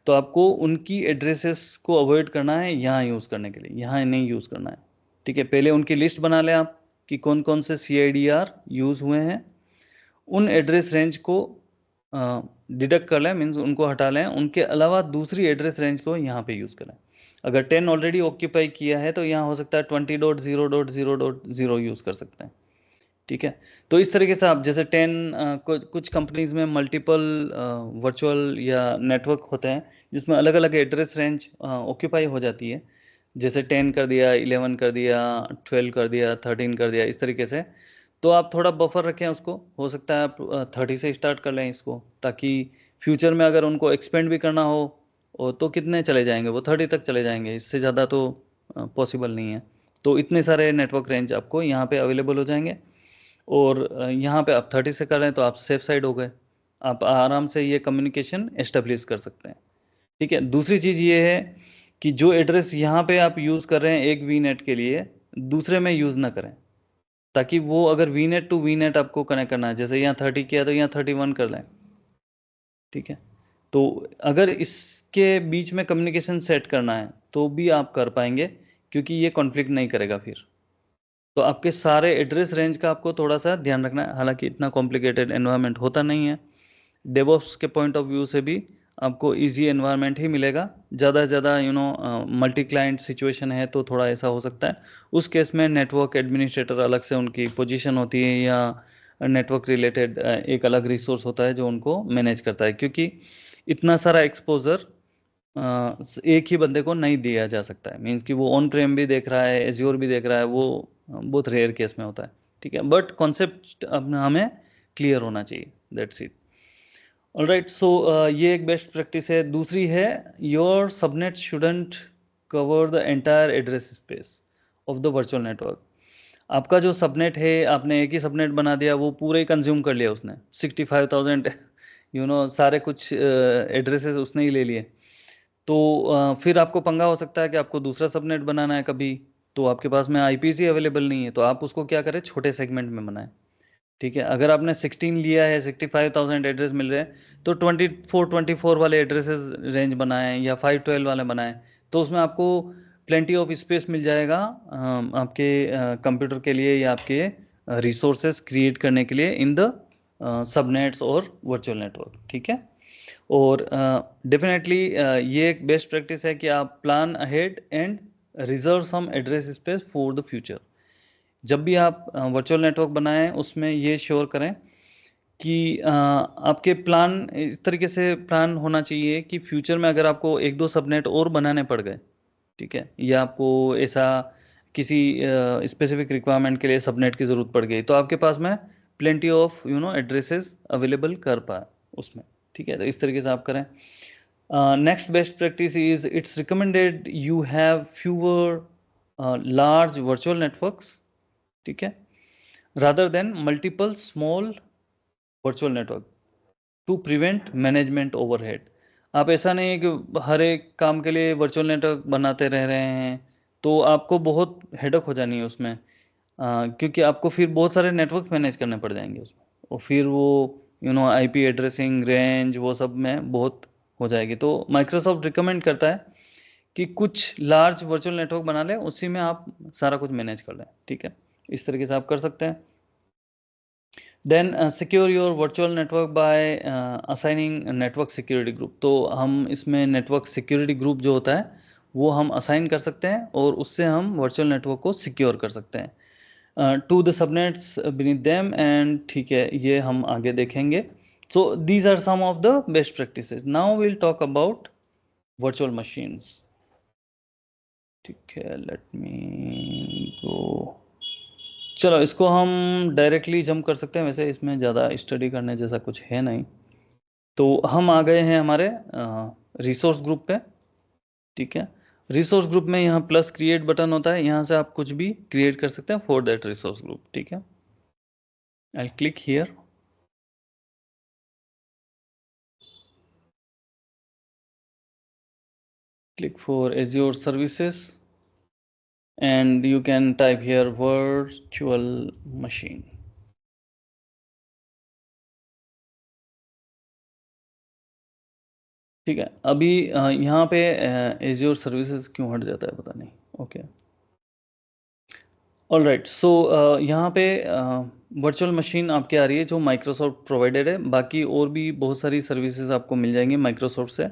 तो आपको उनकी एड्रेसेस को अवॉइड करना है यहाँ यूज़ करने के लिए, यहाँ नहीं यूज़ करना है, ठीक है। पहले उनकी लिस्ट बना लें आप कि कौन कौन से CIDR यूज़ हुए हैं, उन एड्रेस रेंज को डिडक्ट कर लें, मीन्स उनको हटा लें, उनके अलावा दूसरी एड्रेस रेंज को यहाँ पे यूज़ करें। अगर 10 ऑलरेडी ऑक्यूपाई किया है तो यहाँ हो सकता है 20.0.0.0 यूज़ कर सकते हैं, ठीक है। तो इस तरीके से आप जैसे 10 कुछ कंपनीज में मल्टीपल वर्चुअल या नेटवर्क होते हैं जिसमें अलग अलग एड्रेस रेंज ऑक्यूपाई हो जाती है, जैसे 10 कर दिया, 11 कर दिया, 12 कर दिया, 13 कर दिया, इस तरीके से। तो आप थोड़ा बफर रखें उसको, हो सकता है आप 30 से स्टार्ट कर लें इसको, ताकि फ्यूचर में अगर उनको एक्सपेंड भी करना हो तो कितने चले जाएंगे, वो 30 तक चले जाएंगे, इससे ज़्यादा तो पॉसिबल नहीं है। तो इतने सारे नेटवर्क रेंज आपको यहाँ पे अवेलेबल हो जाएंगे। और यहाँ पे आप 30 से कर रहे हैं तो आप सेफ साइड हो गए, आप आराम से ये कम्युनिकेशन एस्टेब्लिश कर सकते हैं। ठीक है। दूसरी चीज़ ये है कि जो एड्रेस यहाँ पे आप यूज़ कर रहे हैं एक वीनेट के लिए, दूसरे में यूज़ ना करें, ताकि वो अगर वीनेट टू वीनेट आपको कनेक्ट करना है, जैसे यहाँ 30 किया तो यहाँ 31 कर लें। ठीक है। तो अगर इसके बीच में कम्युनिकेशन सेट करना है तो भी आप कर पाएंगे, क्योंकि ये कॉन्फ्लिक्ट नहीं करेगा फिर। तो आपके सारे एड्रेस रेंज का आपको थोड़ा सा ध्यान रखना है, हालांकि इतना कॉम्प्लिकेटेड एनवायरनमेंट होता नहीं है। डेवऑप्स के पॉइंट ऑफ व्यू से भी आपको इजी एनवायरनमेंट ही मिलेगा। ज़्यादा से ज़्यादा मल्टी क्लाइंट सिचुएशन है तो थोड़ा ऐसा हो सकता है, उस केस में नेटवर्क एडमिनिस्ट्रेटर अलग से उनकी पोजीशन होती है, या नेटवर्क रिलेटेड एक अलग रिसोर्स होता है जो उनको मैनेज करता है, क्योंकि इतना सारा एक्सपोजर एक ही बंदे को नहीं दिया जा सकता है। मीन्स कि वो ऑन प्रेम भी देख रहा है, एज्योर भी देख रहा है, वो बहुत रेयर केस में होता है। ठीक है, बट कॉन्सेप्ट अपना हमें क्लियर होना चाहिए, दैट्स इट। ऑलराइट, सो ये एक बेस्ट प्रैक्टिस है। दूसरी है, your subnet shouldn't cover the entire address space of the virtual network. आपका जो सबनेट है, आपने एक ही सबनेट बना दिया, वो पूरे ही कंज्यूम कर लिया उसने, 65,000 सारे कुछ एड्रेसेस उसने ही ले लिए। तो फिर आपको पंगा हो सकता है कि आपको दूसरा सबनेट बनाना है कभी, तो आपके पास में आईपीसी अवेलेबल नहीं है, तो आप उसको क्या करें, छोटे सेगमेंट में बनाएं। ठीक है। अगर आपने 16 लिया है, 65,000 एड्रेस मिल रहे हैं, तो 24 वाले एड्रेसेस रेंज बनाएं या 512 वाले बनाएं, तो उसमें आपको प्लेंटी ऑफ स्पेस मिल जाएगा आपके कंप्यूटर के लिए या आपके रिसोर्सेस क्रिएट करने के लिए इन द सबनेट्स और वर्चुअल नेटवर्क। ठीक है। और डेफिनेटली ये एक बेस्ट प्रैक्टिस है कि आप plan ahead and reserve some address space for the future. जब भी आप वर्चुअल नेटवर्क बनाएं, उसमें ये श्योर करें कि आपके प्लान इस तरीके से प्लान होना चाहिए कि फ्यूचर में अगर आपको एक दो सबनेट और बनाने पड़ गए, ठीक है, या आपको ऐसा किसी स्पेसिफिक रिक्वायरमेंट के लिए सबनेट की ज़रूरत पड़ गई, तो आपके पास में प्लेंटी ऑफ एड्रेसेस अवेलेबल कर पाए उसमें। ठीक है। तो इस तरीके से आप करें। Next best practice is, it's recommended you have fewer large virtual networks, ठीक है, rather than multiple small virtual network to prevent management overhead. आप ऐसा नहीं है कि हर एक काम के लिए वर्चुअल नेटवर्क बनाते रह रहे हैं, तो आपको बहुत हेडक हो जानी है उसमें, क्योंकि आपको फिर बहुत सारे नेटवर्क मैनेज करने पड़ जाएंगे उसमें, और फिर वो आईपी एड्रेसिंग रेंज वो सब में बहुत हो जाएगी। तो माइक्रोसॉफ्ट रिकमेंड करता है कि कुछ लार्ज वर्चुअल नेटवर्क बना लें, उसी में आप सारा कुछ मैनेज कर लें। ठीक है, इस तरीके से आप कर सकते हैं। Then secure your virtual network by assigning network security group. तो हम इसमें नेटवर्क सिक्योरिटी ग्रुप जो होता है वो हम असाइन कर सकते हैं, और उससे हम वर्चुअल नेटवर्क को सिक्योर कर सकते हैं to the subnets beneath them and. ठीक है, ये हम आगे देखेंगे। So these are some of the best practices. Now will talk about virtual machines. ठीक है, लेट मी गो। चलो, इसको हम डायरेक्टली जंप कर सकते हैं, वैसे इसमें ज़्यादा स्टडी करने जैसा कुछ है नहीं। तो हम आ गए हैं हमारे रिसोर्स ग्रुप पे। ठीक है, रिसोर्स ग्रुप में यहाँ प्लस क्रिएट बटन होता है, यहाँ से आप कुछ भी क्रिएट कर सकते हैं फॉर दैट रिसोर्स ग्रुप। ठीक है, I click here. Click for Azure services and you can type here virtual machine. ठीक है, अभी यहाँ पे Azure services क्यों हट जाता है पता नहीं। Okay, all right. सो यहाँ पे वर्चुअल मशीन आपके आ रही है जो माइक्रोसॉफ्ट प्रोवाइडेड है। बाकी और भी बहुत सारी सर्विसेज आपको मिल जाएंगी माइक्रोसॉफ्ट से,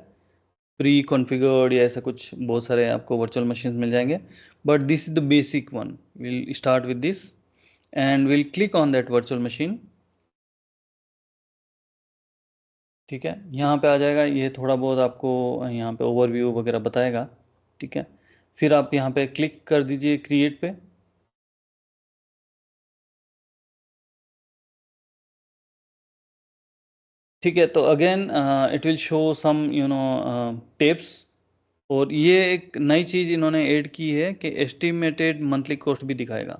प्री कॉन्फ़िगर्ड या ऐसा कुछ बहुत सारे आपको वर्चुअल मशीन मिल जाएंगे, but this is the basic one. Will start with this and we'll click on that virtual machine. ठीक है, यहाँ पे आ जाएगा, ये थोड़ा बहुत आपको यहाँ पे ओवरव्यू वगैरह बताएगा। ठीक है, फिर आप यहाँ पे क्लिक कर दीजिए क्रिएट पे। ठीक है, तो again it will show some tips, और ये एक नई चीज़ इन्होंने ऐड की है कि एस्टिमेटेड मंथली कॉस्ट भी दिखाएगा।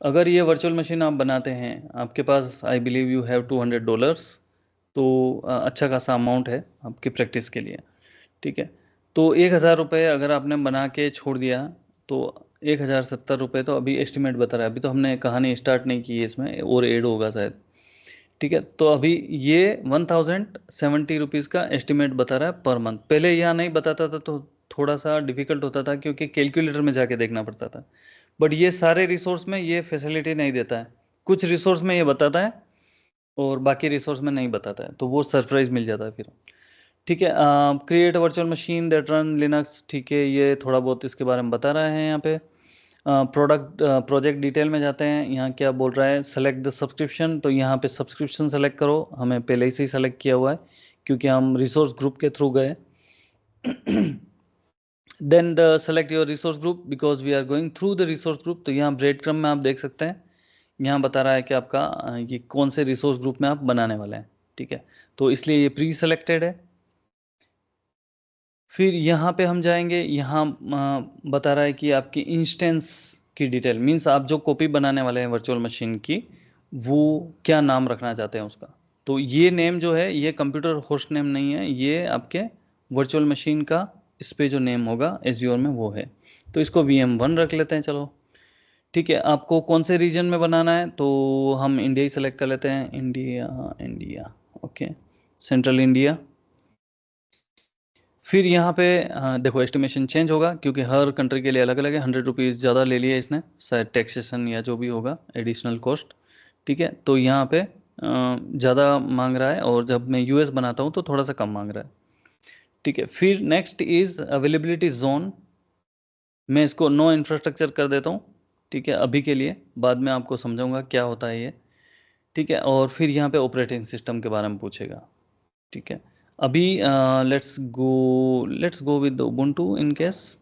अगर ये वर्चुअल मशीन आप बनाते हैं, आपके पास आई बिलीव यू हैव $200, तो अच्छा खासा अमाउंट है आपकी प्रैक्टिस के लिए। ठीक है, तो 1000 रुपये अगर आपने बना के छोड़ दिया तो 1070 रुपये तो अभी एस्टिमेट बता रहा है। अभी तो हमने कहानी स्टार्ट नहीं की है, इसमें और ऐड होगा शायद। ठीक है, तो अभी ये 1070 रुपीज़ का एस्टिमेट बता रहा है पर मंथ। पहले यहाँ नहीं बताता था तो थोड़ा सा डिफिकल्ट होता था, क्योंकि कैलकुलेटर में जाके देखना पड़ता था। बट ये सारे रिसोर्स में ये फैसिलिटी नहीं देता है, कुछ रिसोर्स में ये बताता है और बाकी रिसोर्स में नहीं बताता है, तो वो सरप्राइज मिल जाता है फिर। ठीक है, create virtual machine that run Linux. ठीक है, ये थोड़ा बहुत इसके बारे में बता रहा है यहाँ पे। प्रोजेक्ट डिटेल में जाते हैं, यहाँ क्या बोल रहा है, सेलेक्ट द सब्सक्रिप्शन। तो यहाँ पे सब्सक्रिप्शन सेलेक्ट करो, हमें पहले ही से ही सेलेक्ट किया हुआ है क्योंकि हम रिसोर्स ग्रुप के थ्रू गए। Then the select your resource group because we are going through the resource group. तो यहाँ ब्रेड क्रम में आप देख सकते हैं, यहाँ बता रहा है कि आपका ये कौन से रिसोर्स ग्रुप में आप बनाने वाले हैं। ठीक है, तो इसलिए ये प्री सेलेक्टेड है। फिर यहाँ पे हम जाएंगे, यहाँ बता रहा है कि आपकी इंस्टेंस की डिटेल, मीन्स आप जो कॉपी बनाने वाले हैं वर्चुअल मशीन की, वो क्या नाम रखना चाहते हैं उसका। तो ये नेम जो है ये कंप्यूटर होस्ट नेम नहीं है, ये आपके वर्चुअल मशीन का इस पे जो नेम होगा एज्योर में वो है। तो इसको VM1 रख लेते हैं, चलो। ठीक है, आपको कौन से रीजन में बनाना है, तो हम इंडिया ही सेलेक्ट कर लेते हैं। India, okay, central India. फिर यहाँ पे देखो एस्टिमेशन चेंज होगा क्योंकि हर कंट्री के लिए अलग अलग है। 100 रुपीज़ ज़्यादा ले लिया इसने, शायद टैक्सेशन या जो भी होगा एडिशनल कॉस्ट। ठीक है, तो यहाँ पे ज़्यादा मांग रहा है, और जब मैं US बनाता हूँ तो थोड़ा सा कम मांग रहा है। ठीक है, फिर नेक्स्ट इज़ अवेलेबिलिटी जोन। मैं इसको नो इंफ्रास्ट्रक्चर कर देता हूँ। ठीक है, अभी के लिए, बाद में आपको समझाऊंगा क्या होता है ये। ठीक है, और फिर यहाँ पे ऑपरेटिंग सिस्टम के बारे में पूछेगा। ठीक है, अभी let's go with Ubuntu in case.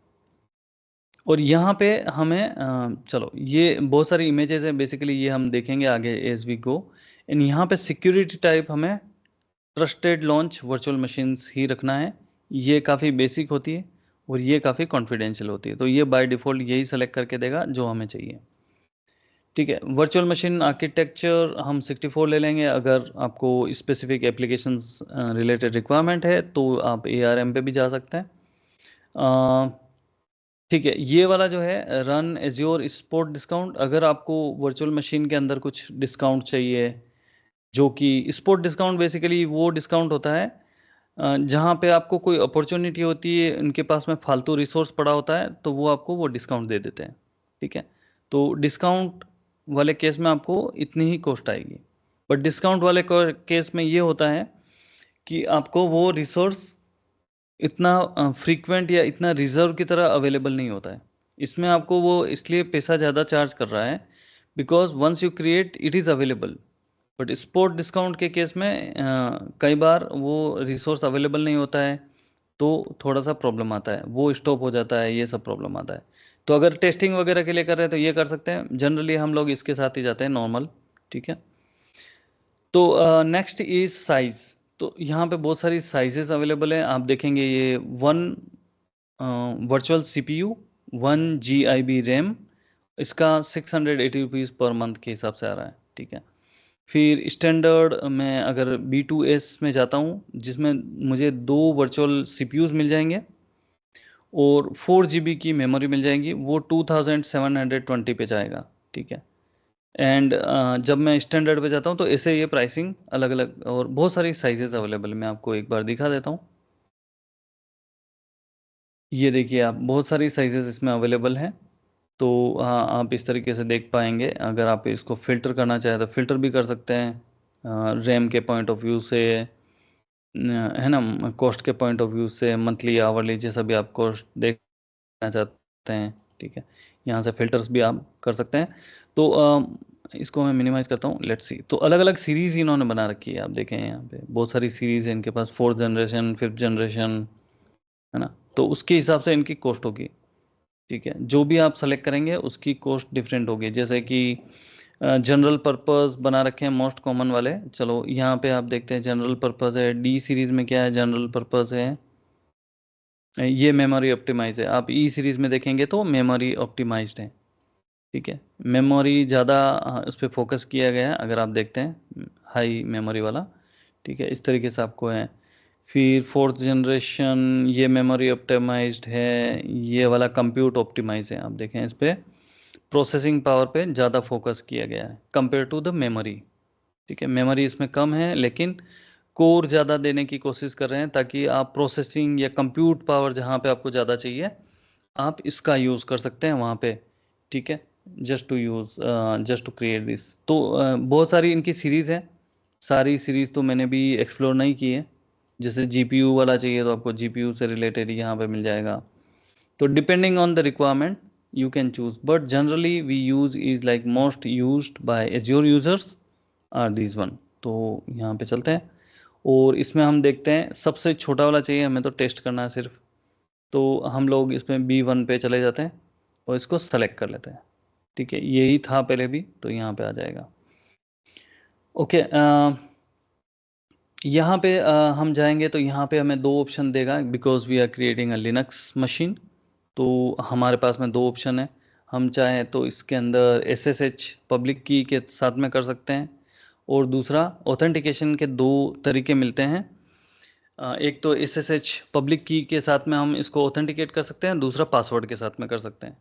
और यहाँ पे हमें चलो, ये बहुत सारी इमेजेस हैं बेसिकली, ये हम देखेंगे आगे एज वी गो। एंड यहाँ पे सिक्योरिटी टाइप हमें ट्रस्टेड लॉन्च वर्चुअल मशीन्स ही रखना है। ये काफ़ी बेसिक होती है और ये काफ़ी कॉन्फिडेंशियल होती है, तो ये बाय डिफ़ॉल्ट यही सेलेक्ट करके देगा जो हमें चाहिए। ठीक है, वर्चुअल मशीन आर्किटेक्चर हम 64 ले लेंगे। अगर आपको स्पेसिफिक एप्लीकेशंस रिलेटेड रिक्वायरमेंट है तो आप ARM पे भी जा सकते हैं। ठीक है, ये वाला जो है रन एज्योर स्पोर्ट डिस्काउंट, अगर आपको वर्चुअल मशीन के अंदर कुछ डिस्काउंट चाहिए, जो कि स्पोर्ट डिस्काउंट बेसिकली वो डिस्काउंट होता है जहाँ पे आपको कोई अपॉर्चुनिटी होती है, उनके पास में फालतू रिसोर्स पड़ा होता है तो वो आपको वो डिस्काउंट दे देते हैं। ठीक है, तो डिस्काउंट वाले केस में आपको इतनी ही कॉस्ट आएगी। बट डिस्काउंट वाले केस में ये होता है कि आपको वो रिसोर्स इतना फ्रीक्वेंट या इतना रिजर्व की तरह अवेलेबल नहीं होता है। इसमें आपको वो इसलिए पैसा ज़्यादा चार्ज कर रहा है because once you create it is available. But spot discount के केस में कई बार वो रिसोर्स अवेलेबल नहीं होता है, तो थोड़ा सा प्रॉब्लम आता है, वो स्टॉप हो जाता है, ये सब प्रॉब्लम आता है। तो अगर टेस्टिंग वगैरह के लिए कर रहे हैं तो ये कर सकते हैं, जनरली हम लोग इसके साथ ही जाते हैं नॉर्मल। ठीक है, तो नेक्स्ट इज साइज़। तो यहाँ पे बहुत सारी साइजेस अवेलेबल हैं, आप देखेंगे ये 1 वर्चुअल CPU 1 GB रैम, इसका 680 रुपीज़ पर मंथ के हिसाब से आ रहा है। ठीक है, फिर स्टैंडर्ड में अगर B2S में जाता हूँ जिसमें मुझे 2 वर्चुअल CPUs मिल जाएंगे और 4 GB की मेमोरी मिल जाएगी, वो 2720 पे जाएगा। ठीक है, एंड जब मैं स्टैंडर्ड पे जाता हूँ तो ऐसे ये प्राइसिंग अलग अलग, और बहुत सारी साइजेस अवेलेबल, मैं आपको एक बार दिखा देता हूँ। ये देखिए आप, बहुत सारी साइजेस इसमें अवेलेबल हैं। तो हाँ, आप इस तरीके से देख पाएंगे। अगर आप इसको फ़िल्टर करना चाहें तो फ़िल्टर भी कर सकते हैं, रैम के पॉइंट ऑफ व्यू से, है ना, कॉस्ट के पॉइंट ऑफ व्यू से, मंथली आवरली जैसा भी आप कॉस्ट देखना चाहते हैं। ठीक है, यहाँ से फ़िल्टर्स भी आप कर सकते हैं। तो इसको मैं मिनिमाइज करता हूँ, लेट्स सी। तो अलग अलग सीरीज इन्होंने बना रखी है, आप देखें यहाँ पे बहुत सारी सीरीज है इनके पास, 4th जनरेशन 5th जनरेशन, है ना। तो उसके हिसाब से इनकी कॉस्ट होगी, ठीक है। जो भी आप सेलेक्ट करेंगे उसकी कॉस्ट डिफरेंट होगी। जैसे कि जनरल पर्पस बना रखे हैं मोस्ट कॉमन वाले, चलो यहाँ पे आप देखते हैं जनरल पर्पस है। डी सीरीज में क्या है, जनरल पर्पस है, ये मेमोरी ऑप्टिमाइज है। आप ई सीरीज में देखेंगे तो मेमोरी ऑप्टिमाइज्ड है, ठीक है। मेमोरी ज़्यादा उस पर फोकस किया गया है अगर आप देखते हैं, हाई मेमोरी वाला, ठीक है। इस तरीके से आपको है। फिर 4th जनरेशन ये मेमोरी ऑप्टिमाइज्ड है, ये वाला कंप्यूट ऑप्टिमाइज है। आप देखें इस पर प्रोसेसिंग पावर पे ज़्यादा फोकस किया गया है कंपेयर टू द मेमोरी, ठीक है। मेमोरी इसमें कम है लेकिन कोर ज़्यादा देने की कोशिश कर रहे हैं ताकि आप प्रोसेसिंग या कंप्यूट पावर जहाँ पे आपको ज़्यादा चाहिए आप इसका यूज़ कर सकते हैं वहाँ पे, ठीक है। Just to create this. तो बहुत सारी इनकी सीरीज़ है, सारी सीरीज़ तो मैंने भी एक्सप्लोर नहीं की है। जैसे जीपीयू वाला चाहिए तो आपको जीपीयू से रिलेटेड यहाँ पे मिल जाएगा। तो depending on the requirement you can choose, but generally we use is like most used by Azure users are these one। तो यहाँ पे चलते हैं और इसमें हम देखते हैं सबसे छोटा वाला चाहिए हमें, तो टेस्ट करना है सिर्फ। तो हम लोग इसमें B1 पे चले जाते हैं और इसको सेलेक्ट कर लेते हैं, ठीक है। यही था पहले भी, तो यहाँ पे आ जाएगा। ओके, यहाँ पे हम जाएंगे तो यहाँ पे हमें 2 ऑप्शन देगा, because we are creating a Linux machine. तो हमारे पास में 2 ऑप्शन है। हम चाहें तो इसके अंदर SSH पब्लिक की के साथ में कर सकते हैं, और दूसरा ऑथेंटिकेशन के 2 तरीके मिलते हैं। एक तो SSH पब्लिक की के साथ में हम इसको ऑथेंटिकेट कर सकते हैं, दूसरा पासवर्ड के साथ में कर सकते हैं।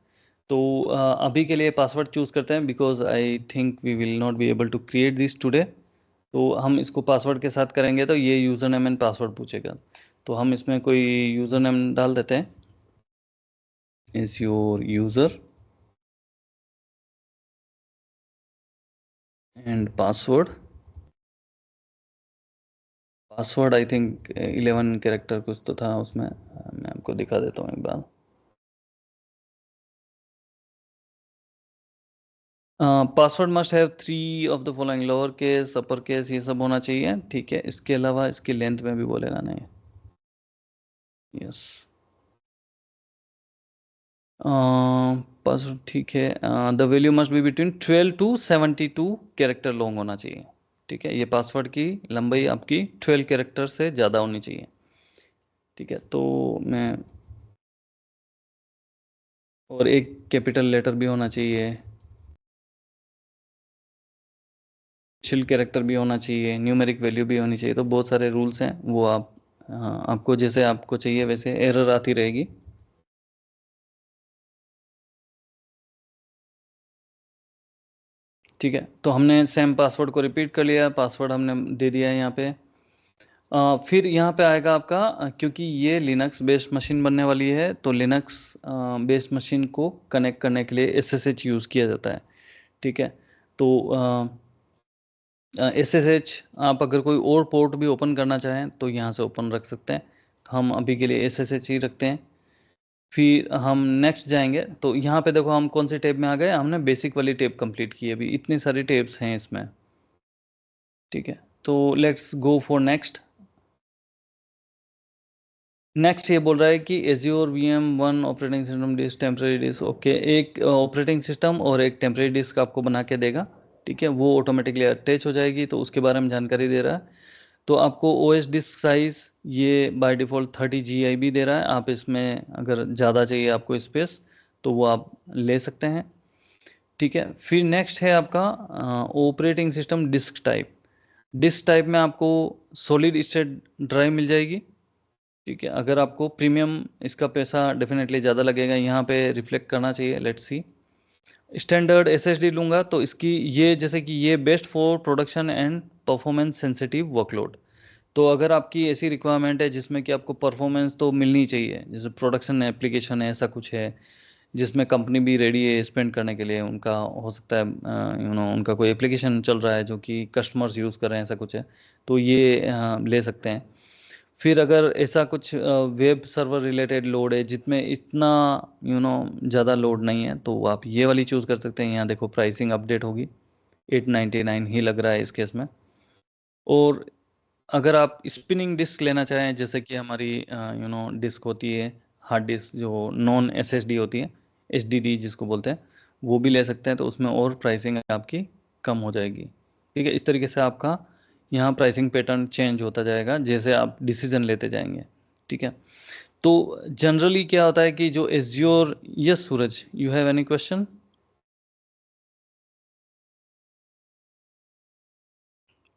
तो अभी के लिए पासवर्ड चूज़ करते हैं, because I think we will not be able to create this today. तो हम इसको पासवर्ड के साथ करेंगे तो ये यूज़र नेम एंड पासवर्ड पूछेगा। तो हम इसमें कोई यूज़र नेम डाल देते हैं, is your user and password I think 11 character कुछ तो था उसमें, मैं आपको दिखा देता हूँ एक बार। Password must have 3 of the following, lower case upper case ये सब होना चाहिए, ठीक है। इसके अलावा इसकी लेंथ में भी बोलेगा नहीं, यस। पासवर्ड ठीक है। The value must be between 12 to 72 character long होना चाहिए, ठीक है। ये पासवर्ड की लंबाई आपकी 12 कैरेक्टर से ज़्यादा होनी चाहिए, ठीक है। तो मैं, और एक कैपिटल लेटर भी होना चाहिए, शिल कैरेक्टर भी होना चाहिए, न्यूमेरिक वैल्यू भी होनी चाहिए। तो बहुत सारे रूल्स हैं, वो आप, हाँ, आपको जैसे आपको चाहिए वैसे। एरर आती रहेगी, ठीक है। तो हमने सेम पासवर्ड को रिपीट कर लिया, पासवर्ड हमने दे दिया है यहाँ पे। फिर यहाँ पे आएगा आपका, क्योंकि ये लिनक्स बेस्ड मशीन बनने वाली है, तो लिनक्स बेस्ड मशीन को कनेक्ट करने के लिए SSH यूज़ किया जाता है, ठीक है। तो SSH आप अगर कोई और पोर्ट भी ओपन करना चाहें तो यहाँ से ओपन रख सकते हैं। हम अभी के लिए SSH ही रखते हैं। फिर हम नेक्स्ट जाएंगे तो यहाँ पे देखो हम कौन सी टैब में आ गए, हमने बेसिक वाली टैब कंप्लीट की है। अभी इतनी सारी टैब्स हैं इसमें, ठीक है। तो let's go for next. Next ये बोल रहा है कि Azure VM1 operating system disk temporary disk, okay. एक ऑपरेटिंग सिस्टम और एक टेम्प्रेरी डिस्क आपको बना के देगा, ठीक है। वो ऑटोमेटिकली अटैच हो जाएगी, तो उसके बारे में जानकारी दे रहा है। तो आपको OS डिस्क साइज़ ये बाय डिफ़ॉल्ट 30 GB दे रहा है। आप इसमें अगर ज़्यादा चाहिए आपको स्पेस तो वो आप ले सकते हैं, ठीक है। फिर नेक्स्ट है आपका operating system disk type. Disk type में आपको सॉलिड स्टेट ड्राइव मिल जाएगी, ठीक है। अगर आपको प्रीमियम, इसका पैसा डेफिनेटली ज़्यादा लगेगा, यहाँ पे रिफ्लेक्ट करना चाहिए। लेट्स सी, स्टैंडर्ड SSD लूँगा तो इसकी ये, जैसे कि ये best for production and performance sensitive workload. तो अगर आपकी ऐसी रिक्वायरमेंट है जिसमें कि आपको परफॉर्मेंस तो मिलनी चाहिए, जैसे प्रोडक्शन एप्लीकेशन है, ऐसा कुछ है जिसमें कंपनी भी रेडी है स्पेंड करने के लिए, उनका हो सकता है उनका कोई एप्लीकेशन चल रहा है जो कि कस्टमर्स यूज़ कर रहे हैं, ऐसा कुछ है, तो ये ले सकते हैं। फिर अगर ऐसा कुछ वेब सर्वर रिलेटेड लोड है जिसमें इतना ज़्यादा लोड नहीं है, तो आप ये वाली चूज़ कर सकते हैं। यहाँ देखो प्राइसिंग अपडेट होगी, 899 ही लग रहा है इस केस में। और अगर आप स्पिनिंग डिस्क लेना चाहें, जैसे कि हमारी डिस्क होती है, हार्ड डिस्क जो नॉन एसएसडी होती है, एचडीडी जिसको बोलते हैं, वो भी ले सकते हैं, तो उसमें और प्राइसिंग आपकी कम हो जाएगी। ठीक है, इस तरीके से आपका यहाँ प्राइसिंग पैटर्न चेंज होता जाएगा जैसे आप डिसीजन लेते जाएंगे। ठीक है, तो जनरली क्या होता है कि जो azure, yes Suraj, you have any question?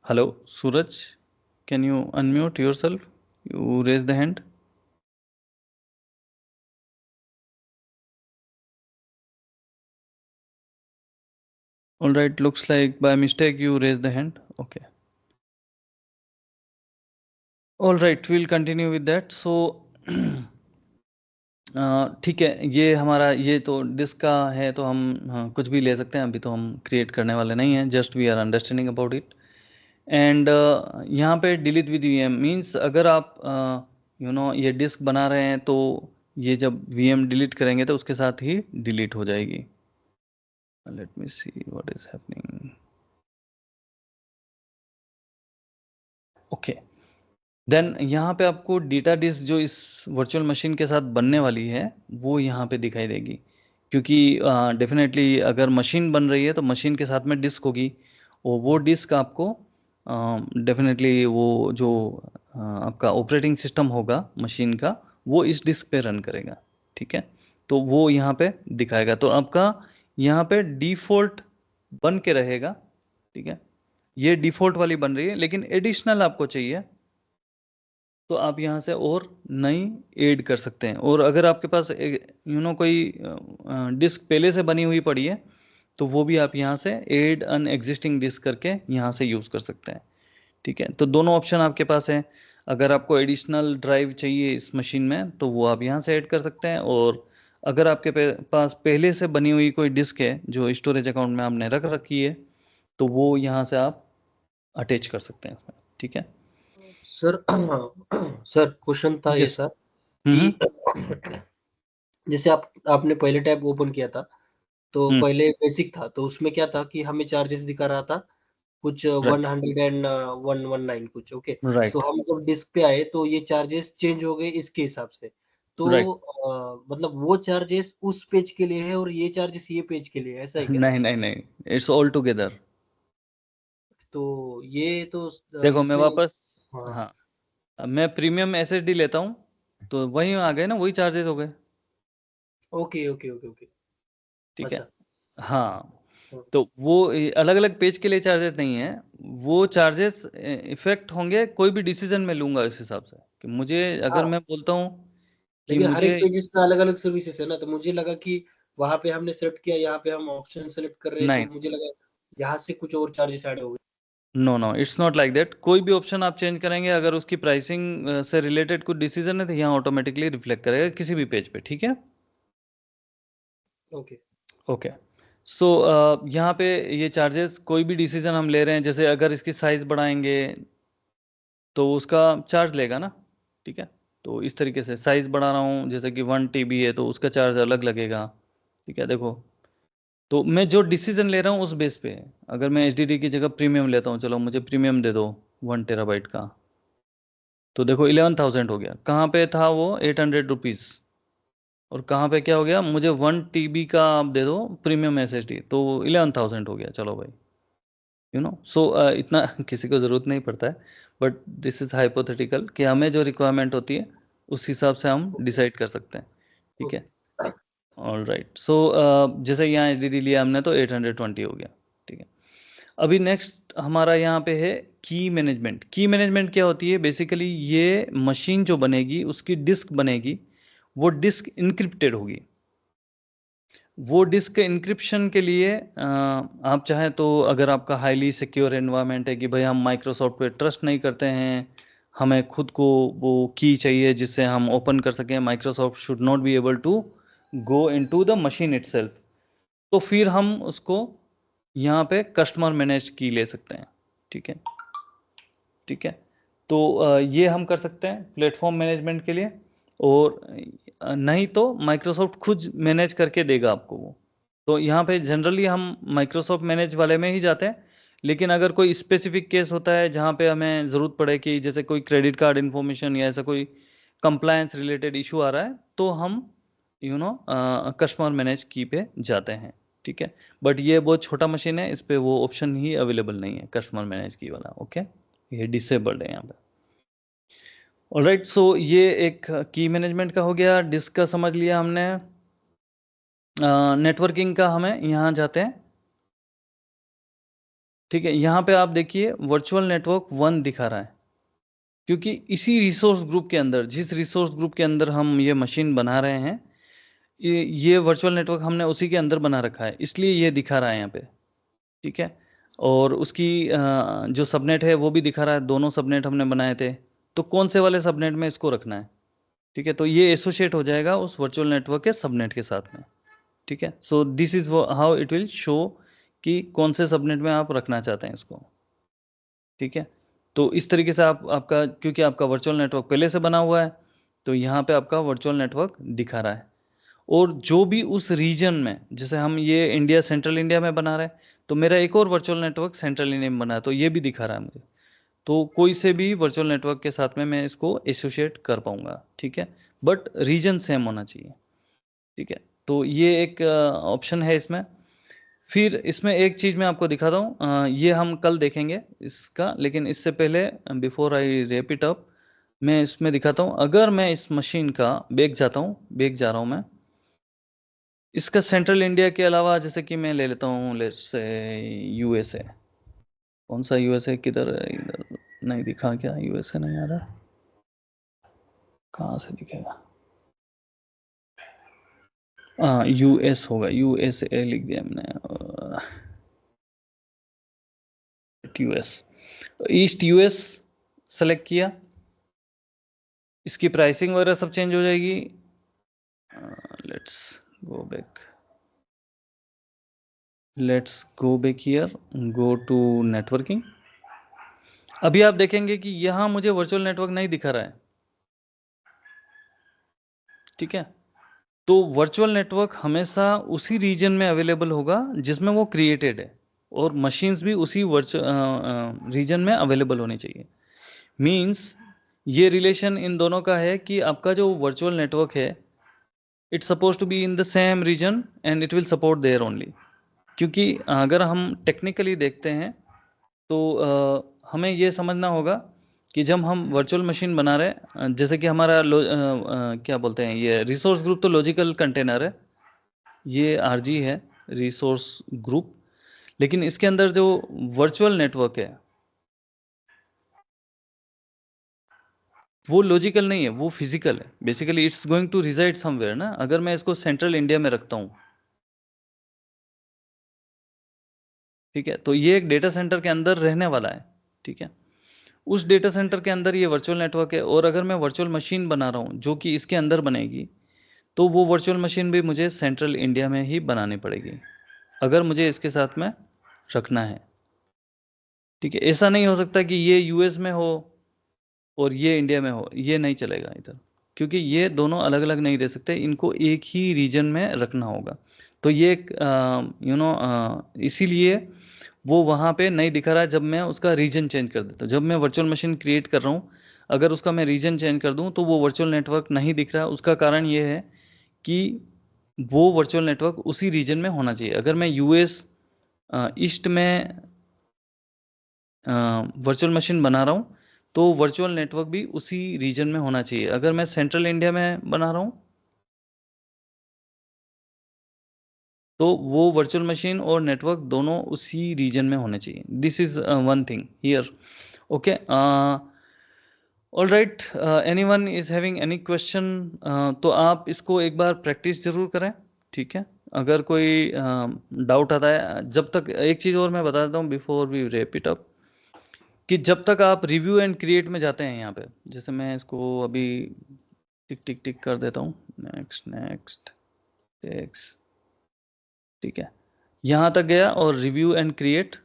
Hello Suraj, can you unmute yourself? You raise the hand. All right, looks like by mistake you raised the hand. Okay. All right, we'll continue with that. So ठीक है, ये हमारा ये तो disc का है, तो हम कुछ भी ले सकते हैं। अभी तो हम क्रिएट करने वाले नहीं हैं, just we are understanding about it. And यहाँ पे डिलीट विद वीएम मीन्स अगर आप ये डिस्क बना रहे हैं, तो ये जब वीएम डिलीट करेंगे तो उसके साथ ही डिलीट हो जाएगी। Let me see what is happening. Okay. Then यहाँ पे आपको डेटा डिस्क जो इस वर्चुअल मशीन के साथ बनने वाली है, वो यहाँ पे दिखाई देगी, क्योंकि डेफिनेटली अगर मशीन बन रही है तो मशीन के साथ में डिस्क होगी, और वो डिस्क आपको डेफिनेटली वो जो आपका ऑपरेटिंग सिस्टम होगा मशीन का, वो इस डिस्क पे रन करेगा। ठीक है, तो वो यहाँ पे दिखाएगा, तो आपका यहाँ पे डिफ़ॉल्ट बन के रहेगा। ठीक है, ये डिफ़ॉल्ट वाली बन रही है, लेकिन एडिशनल आपको चाहिए तो आप यहाँ से और नई ऐड कर सकते हैं। और अगर आपके पास कोई डिस्क पहले से बनी हुई पड़ी है, तो वो भी आप यहाँ से ऐड अन एग्जिस्टिंग डिस्क करके यहाँ से यूज़ कर सकते हैं। ठीक है, तो दोनों ऑप्शन आपके पास हैं। अगर आपको एडिशनल ड्राइव चाहिए इस मशीन में, तो वो आप यहाँ से ऐड कर सकते हैं, और अगर आपके पास पहले से बनी हुई कोई डिस्क है जो स्टोरेज अकाउंट में आपने रख रखी है, तो वो यहाँ से आप अटैच कर सकते हैं इसमें। ठीक है सर, सर क्वेश्चन था ये Yes. सर कि जैसे आपने पहले टैब ओपन किया था, तो पहले बेसिक था, तो उसमें क्या था कि हमें चार्जेस दिखा रहा था कुछ 119 कुछ। ओके, राइट, तो हम जब डिस्क पे आए तो ये चार्जेस चेंज हो गए इसके हिसाब से। तो राइट। मतलब वो चार्जेस उस पेज के लिए है और ये चार्जेस ये पेज के लिए है, ऐसा है क्या? नहीं, इट्स ऑल टुगेदर। तो ये तो देखो मैं इसमें वापस, हाँ, हाँ, अब मैं प्रीमियम एसएसडी लेता हूँ, तो वही आ गए ना, वही चार्जेस हो गए। ओके ओके ओके ओके, ठीक है, अच्छा। हाँ, हाँ। तो वो अलग अलग पेज के लिए चार्जेस नहीं है, वो चार्जेस इफेक्ट होंगे कोई भी डिसीजन में लूंगा इस हिसाब से, कि मुझे अगर हाँ, मैं बोलता हूँ कि लेकिन हर एक मुझे, पेजेस का अलग अलग सर्विसेज है ना, तो मुझे लगा कि वहां पे हमने सेलेक्ट किया, यहाँ पे हम ऑप्शन सेलेक्ट कर रहे हैं, तो नहीं, मुझे लगा यहाँ से कुछ और चार्जेस ऐड हो गए। No, it's not like that. कोई भी ऑप्शन आप चेंज करेंगे, अगर उसकी प्राइसिंग से रिलेटेड कुछ डिसीजन है, तो यहाँ ऑटोमेटिकली रिफ्लेक्ट करेगा किसी भी पेज पे। ठीक है, ओके ओके। सो यहाँ पे ये चार्जेस कोई भी डिसीजन हम ले रहे हैं, जैसे अगर इसकी साइज बढ़ाएंगे तो उसका चार्ज लेगा ना। ठीक है, तो इस तरीके से साइज बढ़ा रहा हूँ, जैसे कि 1 TB है तो उसका चार्ज अलग लगेगा। ठीक है, देखो, तो मैं जो डिसीजन ले रहा हूँ उस बेस पे है। अगर मैं HDD की जगह प्रीमियम लेता हूँ, चलो मुझे प्रीमियम दे दो 1 TB का, तो देखो 11,000 हो गया। कहाँ पे था वो 800 रुपीज़, और कहाँ पे क्या हो गया, मुझे 1 TB का आप दे दो प्रीमियम SSD, तो 11,000 हो गया। चलो भाई, सो इतना किसी को ज़रूरत नहीं पड़ता है, बट दिस इज़ हाइपोथेटिकल कि हमें जो रिक्वायरमेंट होती है उस हिसाब से हम डिसाइड कर सकते हैं। ठीक है, ऑल राइट। सो जैसे यहाँ HDD लिया हमने, तो 820 हो गया। ठीक है, अभी नेक्स्ट हमारा यहाँ पे है की मैनेजमेंट। की मैनेजमेंट क्या होती है? बेसिकली ये मशीन जो बनेगी, उसकी डिस्क बनेगी, वो डिस्क इनक्रिप्टेड होगी। वो डिस्क इंक्रिप्शन के लिए आप चाहें तो, अगर आपका हाईली सिक्योर एनवायरनमेंट है कि भाई हम माइक्रोसॉफ्ट पे ट्रस्ट नहीं करते हैं, हमें खुद को वो की चाहिए जिससे हम ओपन कर सकें, Microsoft should not be able to go into the machine itself, तो फिर हम उसको यहाँ पे कस्टमर मैनेज की ले सकते हैं। ठीक है, ठीक है, तो ये हम कर सकते हैं प्लेटफॉर्म मैनेजमेंट के लिए, और नहीं तो माइक्रोसॉफ्ट खुद मैनेज करके देगा आपको वो। तो यहाँ पे जनरली हम माइक्रोसॉफ्ट मैनेज वाले में ही जाते हैं, लेकिन अगर कोई स्पेसिफिक केस होता है जहाँ पे हमें ज़रूरत पड़े कि जैसे कोई क्रेडिट कार्ड इन्फॉर्मेशन या ऐसा कोई कंप्लायंस रिलेटेड इशू आ रहा है, तो हम कस्टमर मैनेज की पे जाते हैं। ठीक है, बट ये बहुत छोटा मशीन है, इस पे वो ऑप्शन ही अवेलेबल नहीं है कस्टमर मैनेज की वाला। ओके, ये डिसेबल्ड है यहाँ पे। ऑलराइट, सो ये एक की मैनेजमेंट का हो गया, डिस्क का समझ लिया हमने। नेटवर्किंग का हमें यहाँ जाते हैं। ठीक है, यहाँ पे आप देखिए वर्चुअल नेटवर्क 1 दिखा रहा है, क्योंकि इसी रिसोर्स ग्रुप के अंदर, जिस रिसोर्स ग्रुप के अंदर हम ये मशीन बना रहे हैं, ये वर्चुअल नेटवर्क हमने उसी के अंदर बना रखा है, इसलिए ये दिखा रहा है यहाँ पे। ठीक है, और उसकी जो सबनेट है वो भी दिखा रहा है, दोनों सबनेट हमने बनाए थे, तो कौन से वाले सबनेट में इसको रखना है। ठीक है, तो ये एसोसिएट हो जाएगा उस वर्चुअल नेटवर्क के सबनेट के साथ में। ठीक है, so this is how it will show कि कौन से सबनेट में आप रखना चाहते हैं इसको। ठीक है, तो इस तरीके से आपका, क्योंकि आपका वर्चुअल नेटवर्क पहले से बना हुआ है, तो यहाँ पे आपका वर्चुअल नेटवर्क दिखा रहा है। और जो भी उस रीजन में, जैसे हम ये इंडिया, सेंट्रल इंडिया में बना रहे हैं, तो मेरा एक और वर्चुअल नेटवर्क सेंट्रल इंडिया में बना है, तो ये भी दिखा रहा है मुझे। तो कोई से भी वर्चुअल नेटवर्क के साथ में मैं इसको एसोसिएट कर पाऊंगा। ठीक है, बट रीजन सेम होना चाहिए। ठीक है, तो ये एक ऑप्शन है इसमें। फिर इसमें एक चीज़ मैं आपको दिखाता हूँ, ये हम कल देखेंगे इसका, लेकिन इससे पहले before I rap it up, मैं इसमें दिखाता हूँ। अगर मैं इस मशीन का बैक जाता हूँ, बैक जा रहा हूँ मैं, इसका सेंट्रल इंडिया के अलावा, जैसे कि मैं ले लेता हूँ लेट्स से यूएसए। कौन सा यूएसए, किधर है? इधर नहीं दिखा क्या? यूएसए नहीं आ रहा, कहाँ से दिखेगा? हाँ, यूएस होगा, यूएसए लिख दिया हमने, यूएस, ईस्ट यूएस सेलेक्ट किया। इसकी प्राइसिंग वगैरह सब चेंज हो जाएगी। Let's go back, let's go back here, go to networking. अभी आप देखेंगे कि यहाँ मुझे वर्चुअल नेटवर्क नहीं दिखा रहा है। ठीक है, तो वर्चुअल नेटवर्क हमेशा उसी रीजन में अवेलेबल होगा जिसमें वो क्रिएटेड है, और मशीन्स भी उसी रीजन में अवेलेबल होनी चाहिए। मीन्स ये रिलेशन इन दोनों का है कि आपका जो वर्चुअल नेटवर्क है, it's suppose to be in the same region and it will support there only. क्योंकि अगर हम टेक्निकली देखते हैं तो हमें ये समझना होगा कि जब हम वर्चुअल मशीन बना रहे हैं, जैसे कि हमारा क्या बोलते हैं, ये रिसोर्स ग्रुप तो लॉजिकल कंटेनर है, ये आरजी है रिसोर्स ग्रुप, लेकिन इसके अंदर जो वर्चुअल नेटवर्क है वो लॉजिकल नहीं है, वो फिजिकल है। Basically it's going to reside somewhere ना। अगर मैं इसको सेंट्रल इंडिया में रखता हूँ, ठीक है, तो ये एक डेटा सेंटर के अंदर रहने वाला है। ठीक है, उस डेटा सेंटर के अंदर ये वर्चुअल नेटवर्क है, और अगर मैं वर्चुअल मशीन बना रहा हूँ जो कि इसके अंदर बनेगी, तो वो वर्चुअल मशीन भी मुझे सेंट्रल इंडिया में ही बनानी पड़ेगी अगर मुझे इसके साथ में रखना है। ठीक है, ऐसा नहीं हो सकता कि ये यूएस में हो और ये इंडिया में हो, ये नहीं चलेगा इधर, क्योंकि ये दोनों अलग अलग नहीं रह सकते, इनको एक ही रीजन में रखना होगा। तो ये एक इसीलिए वो वहाँ पे नहीं दिखा रहा है जब मैं उसका रीजन चेंज कर देता हूँ। जब मैं वर्चुअल मशीन क्रिएट कर रहा हूँ, अगर उसका मैं रीजन चेंज कर दूँ तो वो वर्चुअल नेटवर्क नहीं दिख रहा। उसका कारण ये है कि वो वर्चुअल नेटवर्क उसी रीजन में होना चाहिए। अगर मैं यूएस ईस्ट में वर्चुअल मशीन बना रहा हूँ, तो वर्चुअल नेटवर्क भी उसी रीजन में होना चाहिए। अगर मैं सेंट्रल इंडिया में बना रहा हूँ, तो वो वर्चुअल मशीन और नेटवर्क दोनों उसी रीजन में होने चाहिए। This is one thing here. Okay, all right, anyone is having any question? तो आप इसको एक बार प्रैक्टिस जरूर करें। ठीक है, अगर कोई डाउट आता है, जब तक एक चीज़ और मैं बता देता हूँ before we wrap it up, कि जब तक आप रिव्यू एंड क्रिएट में जाते हैं यहाँ पे, जैसे मैं इसको अभी टिक टिक टिक कर देता हूँ, नेक्स्ट नेक्स्ट नेक्स्ट। ठीक है, यहाँ तक गया और रिव्यू एंड क्रिएट,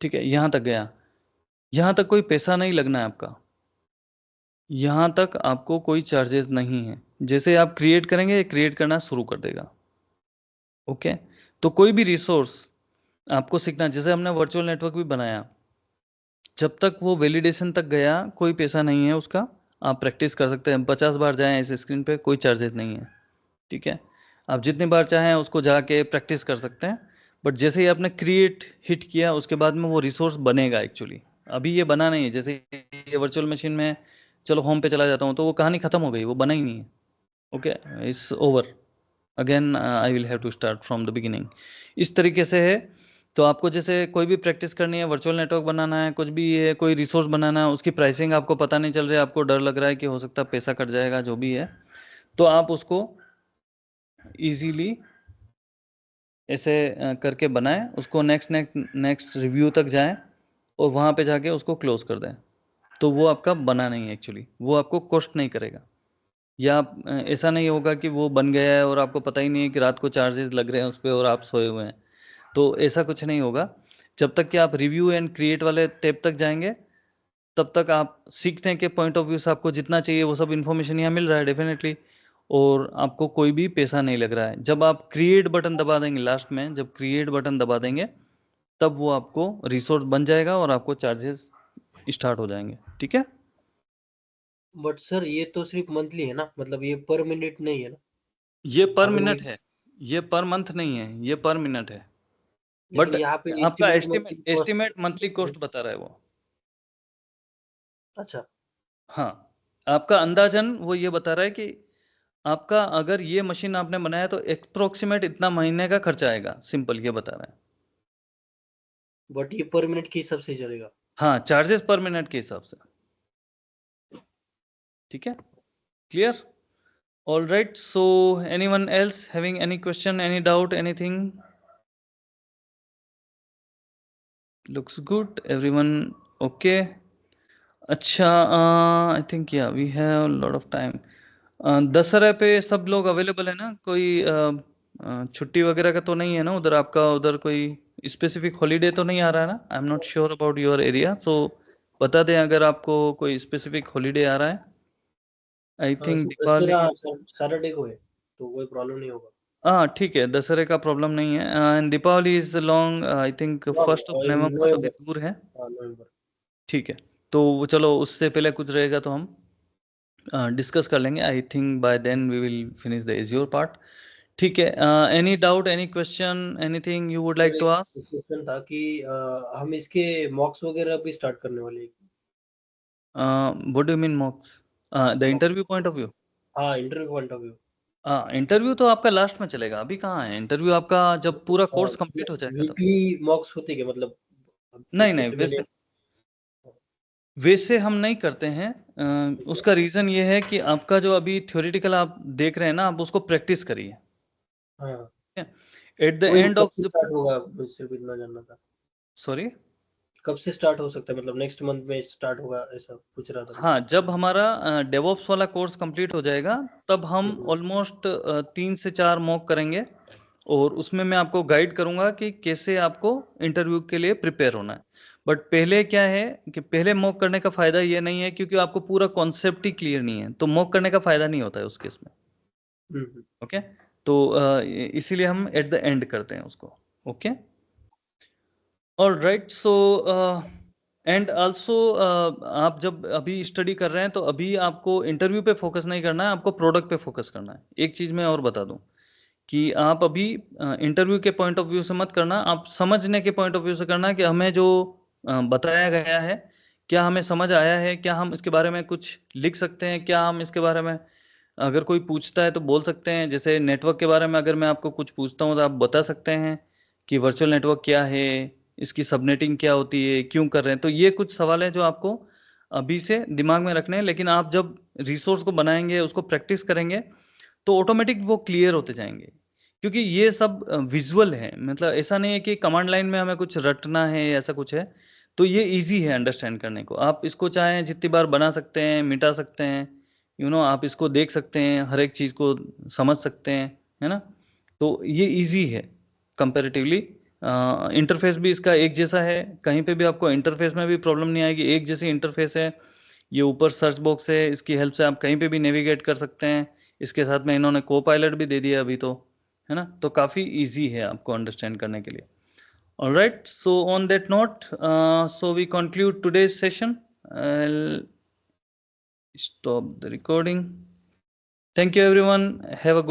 ठीक है, यहाँ तक गया, यहाँ तक कोई पैसा नहीं लगना है आपका, यहाँ तक आपको कोई चार्जेस नहीं है। जैसे आप क्रिएट करेंगे, ये क्रिएट करना शुरू कर देगा। ओके, तो कोई भी रिसोर्स आपको सीखना, जैसे हमने वर्चुअल नेटवर्क भी बनाया, जब तक वो वैलिडेशन तक गया कोई पैसा नहीं है उसका, आप प्रैक्टिस कर सकते हैं, 50 बार जाएं इस स्क्रीन पे, कोई चार्जेस नहीं है। ठीक है, आप जितनी बार चाहें उसको जाके प्रैक्टिस कर सकते हैं, बट जैसे ही आपने क्रिएट हिट किया उसके बाद में वो रिसोर्स बनेगा एक्चुअली। अभी ये बना नहीं है, जैसे ये वर्चुअल मशीन में चलो होम पे चला जाता हूँ तो वो कहानी खत्म हो गई, वो बना ही नहीं है। Okay, it's over, again I will have to start from the beginning. इस तरीके से है। तो आपको जैसे कोई भी प्रैक्टिस करनी है, वर्चुअल नेटवर्क बनाना है, कुछ भी है, कोई रिसोर्स बनाना है, उसकी प्राइसिंग आपको पता नहीं चल रहा है, आपको डर लग रहा है कि हो सकता है पैसा कट जाएगा, जो भी है, तो आप उसको इजीली ऐसे करके बनाएं, उसको नेक्स्ट रिव्यू तक जाएं और वहाँ पे जाके उसको क्लोज कर दें, तो वो आपका बना नहीं है एक्चुअली, वो आपको कॉस्ट नहीं करेगा। या ऐसा नहीं होगा कि वो बन गया है और आपको पता ही नहीं है कि रात को चार्जेस लग रहे हैं उस पर और आप सोए हुए हैं, तो ऐसा कुछ नहीं होगा। जब तक कि आप रिव्यू एंड क्रिएट वाले टैब तक जाएंगे, तब तक आप सीखने के पॉइंट ऑफ व्यू से आपको जितना चाहिए वो सब इन्फॉर्मेशन यहाँ मिल रहा है डेफिनेटली, और आपको कोई भी पैसा नहीं लग रहा है। जब आप क्रिएट बटन दबा देंगे, लास्ट में जब क्रिएट बटन दबा देंगे, तब वो आपको रिसोर्स बन जाएगा और आपको चार्जेस स्टार्ट हो जाएंगे। ठीक है, बट सर ये तो सिर्फ मंथली है ना, मतलब ये पर मिनट नहीं है ना? ये पर अगर मिनट ये- है, ये पर मंथ नहीं है, ये पर मिनट है। लेकिन बट यहाँ पे आपका एस्टिमेट एस्टिमेट मंथली कॉस्ट बता रहा है वो। अच्छा, हाँ, आपका अंदाजन वो ये बता रहा है कि आपका अगर ये मशीन आपने बनाया तो अप्रोक्सीमेट इतना महीने का खर्चा आएगा, सिंपल ये बता रहा है। बट ये पर मिनट के हिसाब से ही चलेगा। हाँ, चार्जेस पर मिनट के हिसाब से। ठीक है, clear? All right, so anyone else having any question, any doubt, anything? Looks good, everyone okay. अच्छा, आई थिंक या we have lot of time. Dussehra पे सब लोग अवेलेबल है ना? कोई छुट्टी वगैरह का तो नहीं है ना उधर? आपका उधर कोई स्पेसिफिक हॉलीडे तो नहीं आ रहा है ना? I am not sure about your area, so बता दें अगर आपको कोई स्पेसिफिक हॉलीडे आ रहा है। I think Diwali, Dussehra Saturday को है तो कोई प्रॉब्लम नहीं होगा। हाँ ठीक है, दशहरे का प्रॉब्लम नहीं है। And Deepavali is long, I think 1 नवंबर अभी दूर है। नवंबर। ठीक है, तो चलो उससे पहले कुछ रहेगा तो हम डिस्कस कर लेंगे। I think by then we will finish the Azure part. ठीक है, any doubt, any question, anything you would like to ask? Question था कि हम इसके मॉक्स वगैरह भी स्टार्ट करने वाले हैं। What do you mean mocks? The interview point of view? हाँ, interview point of view. Interview तो आपका लास्ट में चलेगा, अभी कहाँ है इंटरव्यू? आपका जब पूरा कोर्स कंप्लीट हो जाएगा तब। वीकली मॉक्स होते क्या, मतलब? नहीं नहीं, जैसे मैंने वैसे हम नहीं करते हैं। उसका रीज़न ये है कि आपका जो अभी थ्योरेटिकल आप देख रहे हैं ना, आप उसको प्रैक्टिस करिए। हाँ, एट द वही एंड कब ऑफ से द, स्टार्ट होगा, मुझे सिर्फ इतना जानना था। सॉरी, कब से स्टार्ट हो सकता है, मतलब नेक्स्ट मंथ में स्टार्ट होगा ऐसा पूछ रहा था। हाँ, जब हमारा डेवऑप्स वाला कोर्स कंप्लीट हो जाएगा तब हम ऑलमोस्ट 3 से 4 मॉक करेंगे, और उसमें मैं आपको गाइड करूंगा कि कैसे आपको इंटरव्यू के लिए प्रिपेयर होना है। बट पहले क्या है कि पहले मॉक करने का फायदा ये नहीं है क्योंकि आपको पूरा कॉन्सेप्ट ही क्लियर नहीं है, तो मॉक करने का फायदा नहीं होता है उस केस में। ओके, तो इसीलिए हम एट द एंड करते हैं उसको। Okay, all right, so and also आप जब अभी स्टडी कर रहे हैं तो अभी आपको इंटरव्यू पे फोकस नहीं करना है, आपको प्रोडक्ट पे फोकस करना है। एक चीज़ मैं और बता दूं कि आप अभी इंटरव्यू के पॉइंट ऑफ व्यू से मत करना, आप समझने के पॉइंट ऑफ व्यू से करना कि हमें जो बताया गया है क्या हमें समझ आया है, क्या हम इसके बारे में कुछ लिख सकते हैं, क्या हम इसके बारे में अगर कोई पूछता है तो बोल सकते हैं। जैसे नेटवर्क के बारे में अगर मैं आपको कुछ पूछता हूँ तो आप बता सकते हैं कि वर्चुअल नेटवर्क क्या है, इसकी सबनेटिंग क्या होती है, क्यों कर रहे हैं। तो ये कुछ सवाल है जो आपको अभी से दिमाग में रखने हैं, लेकिन आप जब रिसोर्स को बनाएंगे, उसको प्रैक्टिस करेंगे, तो ऑटोमेटिक वो क्लियर होते जाएंगे। क्योंकि ये सब विजुअल है, मतलब ऐसा नहीं है कि कमांड लाइन में हमें कुछ रटना है, ऐसा कुछ है। तो ये इजी है अंडरस्टैंड करने को। आप इसको चाहें जितनी बार बना सकते हैं, मिटा सकते हैं, आप इसको देख सकते हैं, हर एक चीज़ को समझ सकते हैं, है ना? तो ये इजी है कंपैरेटिवली इंटरफेस भी इसका एक जैसा है, कहीं पे भी आपको इंटरफेस में भी प्रॉब्लम नहीं आएगी, एक जैसी इंटरफेस है। ये ऊपर सर्च बॉक्स है, इसकी हेल्प से आप कहीं पे भी नेविगेट कर सकते हैं। इसके साथ में इन्होंने को पायलट भी दे दिया अभी तो, है ना, तो काफ़ी ईजी है आपको अंडरस्टैंड करने के लिए। Alright, so on that note, so we conclude today's session. Stop the recording. Thank you everyone. Have a good